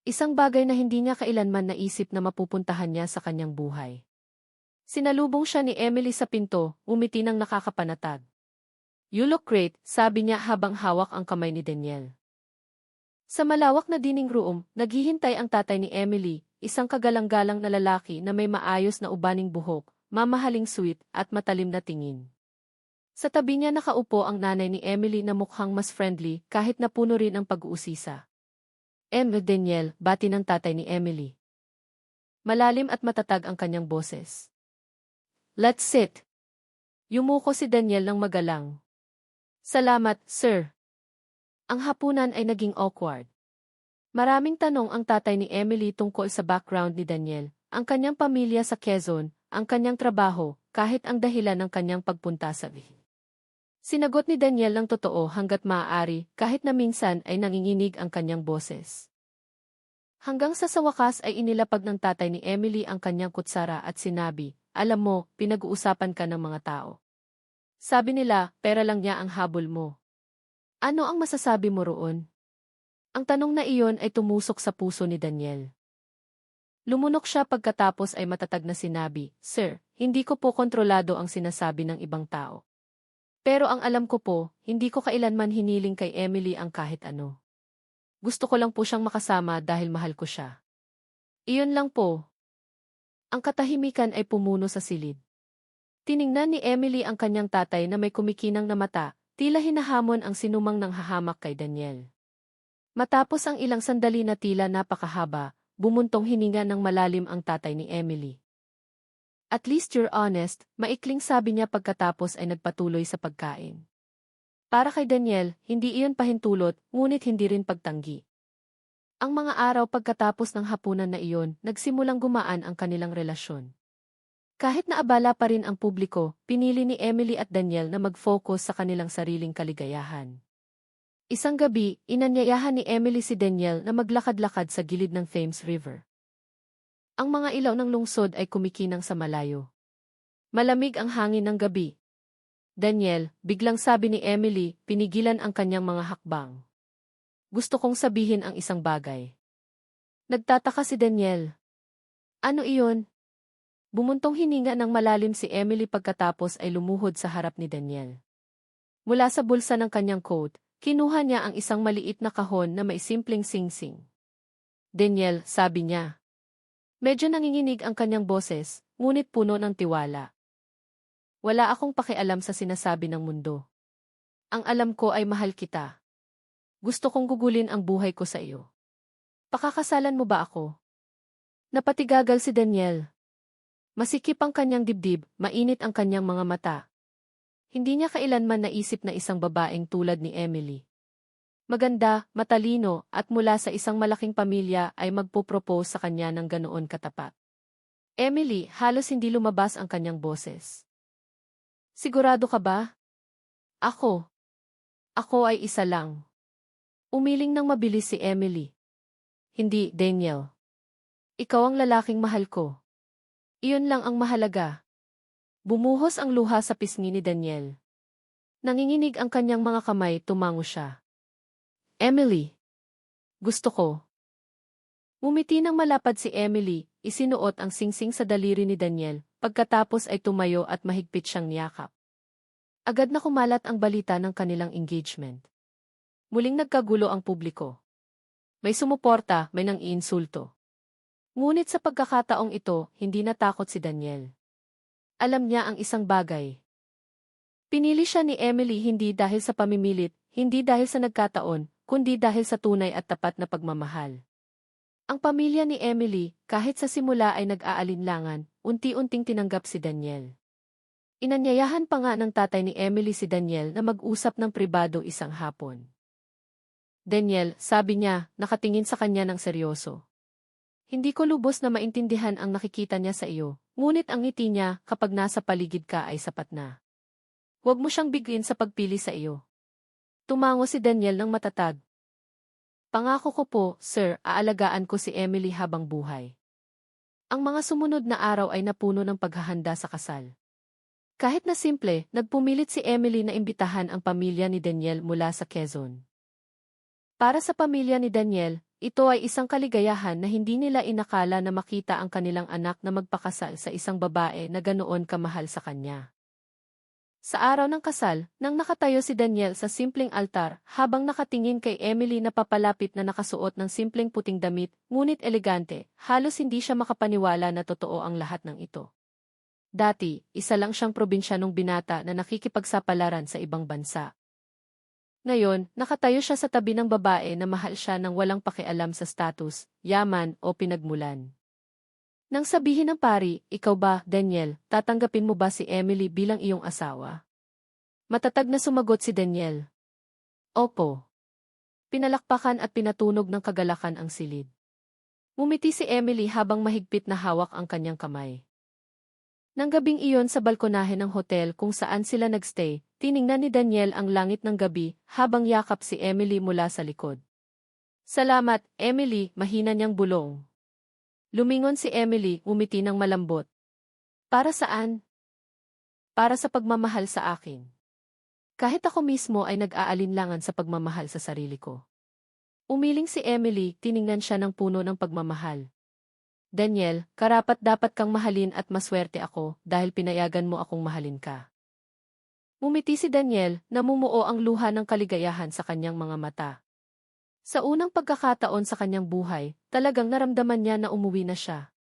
Isang bagay na hindi niya kailanman naisip na mapupuntahan niya sa kanyang buhay. Sinalubong siya ni Emily sa pinto, umiti ng nakakapanatag. You look great, sabi niya habang hawak ang kamay ni Daniel. Sa malawak na dining room, naghihintay ang tatay ni Emily, isang kagalang-galang na lalaki na may maayos na ubaning buhok, mamahaling sweet at matalim na tingin. Sa tabi niya nakaupo ang nanay ni Emily na mukhang mas friendly kahit na puno rin ang pag-uusisa. Daniel, bati ng tatay ni Emily. Malalim at matatag ang kanyang boses. Let's sit. Yumuko si Daniel ng magalang. Salamat, sir. Ang hapunan ay naging awkward. Maraming tanong ang tatay ni Emily tungkol sa background ni Daniel, ang kanyang pamilya sa Quezon, ang kanyang trabaho, kahit ang dahilan ng kanyang pagpunta sa Vihi. Sinagot ni Daniel ng totoo hanggat maaari, kahit na minsan ay nanginginig ang kanyang boses. Hanggang sa wakas ay inilapag ng tatay ni Emily ang kanyang kutsara at sinabi, alam mo, pinag-uusapan ka ng mga tao. Sabi nila, pera lang niya ang habol mo. Ano ang masasabi mo roon? Ang tanong na iyon ay tumusok sa puso ni Daniel. Lumunok siya pagkatapos ay matatag na sinabi, Sir, hindi ko po kontrolado ang sinasabi ng ibang tao. Pero ang alam ko po, hindi ko kailanman hiniling kay Emily ang kahit ano. Gusto ko lang po siyang makasama dahil mahal ko siya. Iyon lang po. Ang katahimikan ay pumuno sa silid. Tiningnan ni Emily ang kanyang tatay na may kumikinang na mata, tila hinahamon ang sinumang nanghahamak kay Daniel. Matapos ang ilang sandali na tila napakahaba, bumuntong hininga ng malalim ang tatay ni Emily. At least you're honest, maikling sabi niya pagkatapos ay nagpatuloy sa pagkain. Para kay Daniel, hindi iyon pahintulot, ngunit hindi rin pagtanggi. Ang mga araw pagkatapos ng hapunan na iyon, nagsimulang gumaan ang kanilang relasyon. Kahit na abala pa rin ang publiko, pinili ni Emily at Daniel na mag-focus sa kanilang sariling kaligayahan. Isang gabi, inanyayahan ni Emily si Daniel na maglakad-lakad sa gilid ng Thames River. Ang mga ilaw ng lungsod ay kumikinang sa malayo. Malamig ang hangin ng gabi. Daniel, biglang sabi ni Emily, pinigilan ang kanyang mga hakbang. Gusto kong sabihin ang isang bagay. Nagtataka si Daniel. Ano iyon? Bumuntong hininga ng malalim si Emily pagkatapos ay lumuhod sa harap ni Daniel. Mula sa bulsa ng kanyang coat, kinuha niya ang isang maliit na kahon na may simpleng singsing. Daniel, sabi niya. Medyo nanginginig ang kanyang boses, ngunit puno ng tiwala. Wala akong pakialam sa sinasabi ng mundo. Ang alam ko ay mahal kita. Gusto kong gugulin ang buhay ko sa iyo. Pakakasalan mo ba ako? Napatigagal si Daniel. Masikip ang kanyang dibdib, mainit ang kanyang mga mata. Hindi niya kailanman naisip na isang babaeng tulad ni Emily. Maganda, matalino, at mula sa isang malaking pamilya ay magpo-propose sa kanya ng ganoon katapat. Emily, halos hindi lumabas ang kanyang boses. Sigurado ka ba? Ako. Ako ay isa lang. Umiling ng mabilis si Emily. Hindi, Daniel. Ikaw ang lalaking mahal ko. Iyon lang ang mahalaga. Bumuhos ang luha sa pisngi ni Daniel. Nanginginig ang kanyang mga kamay, tumango siya. Emily. Gusto ko. Ngumiti ng malapad si Emily, isinuot ang singsing sa daliri ni Daniel, pagkatapos ay tumayo at mahigpit siyang niyakap. Agad na kumalat ang balita ng kanilang engagement. Muling nagkagulo ang publiko. May sumuporta, may nang-iinsulto. Ngunit sa pagkakataong ito, hindi natakot si Daniel. Alam niya ang isang bagay. Pinili siya ni Emily hindi dahil sa pamimilit, hindi dahil sa nagkataon, kundi dahil sa tunay at tapat na pagmamahal. Ang pamilya ni Emily, kahit sa simula ay nag-aalinlangan, unti-unting tinanggap si Daniel. Inanyayahan pa nga ng tatay ni Emily si Daniel na mag-usap ng pribado isang hapon. Daniel, sabi niya, nakatingin sa kanya ng seryoso. Hindi ko lubos na maintindihan ang nakikita niya sa iyo, ngunit ang ngiti niya kapag nasa paligid ka ay sapat na. Huwag mo siyang bigyan sa pagpili sa iyo. Tumango si Daniel ng matatag. Pangako ko po, sir, aalagaan ko si Emily habang buhay. Ang mga sumunod na araw ay napuno ng paghahanda sa kasal. Kahit na simple, nagpumilit si Emily na imbitahan ang pamilya ni Daniel mula sa Quezon. Para sa pamilya ni Daniel, ito ay isang kaligayahan na hindi nila inakala na makita ang kanilang anak na magpakasal sa isang babae na ganoon kamahal sa kanya. Sa araw ng kasal, nang nakatayo si Daniel sa simpleng altar, habang nakatingin kay Emily na papalapit na nakasuot ng simpleng puting damit, ngunit elegante, halos hindi siya makapaniwala na totoo ang lahat ng ito. Dati, isa lang siyang probinsyanong binata na nakikipagsapalaran sa ibang bansa. Ngayon, nakatayo siya sa tabi ng babae na mahal siya nang walang pakialam sa status, yaman o pinagmulan. Nang sabihin ng pari, ikaw ba, Daniel, tatanggapin mo ba si Emily bilang iyong asawa? Matatag na sumagot si Daniel. Opo. Pinalakpakan at pinatunog ng kagalakan ang silid. Ngumiti si Emily habang mahigpit na hawak ang kanyang kamay. Nang gabing iyon sa balkonahe ng hotel kung saan sila nagstay, tiningnan ni Daniel ang langit ng gabi habang yakap si Emily mula sa likod. Salamat, Emily, mahina niyang bulong. Lumingon si Emily, umiti ng malambot. Para saan? Para sa pagmamahal sa akin. Kahit ako mismo ay nag-aalinlangan sa pagmamahal sa sarili ko. Umiling si Emily, tiningnan siya ng puno ng pagmamahal. Daniel, karapat-dapat kang mahalin at maswerte ako dahil pinayagan mo akong mahalin ka. Umiti si Daniel, namumuo ang luha ng kaligayahan sa kanyang mga mata. Sa unang pagkakataon sa kanyang buhay, talagang naramdaman niya na umuwi na siya.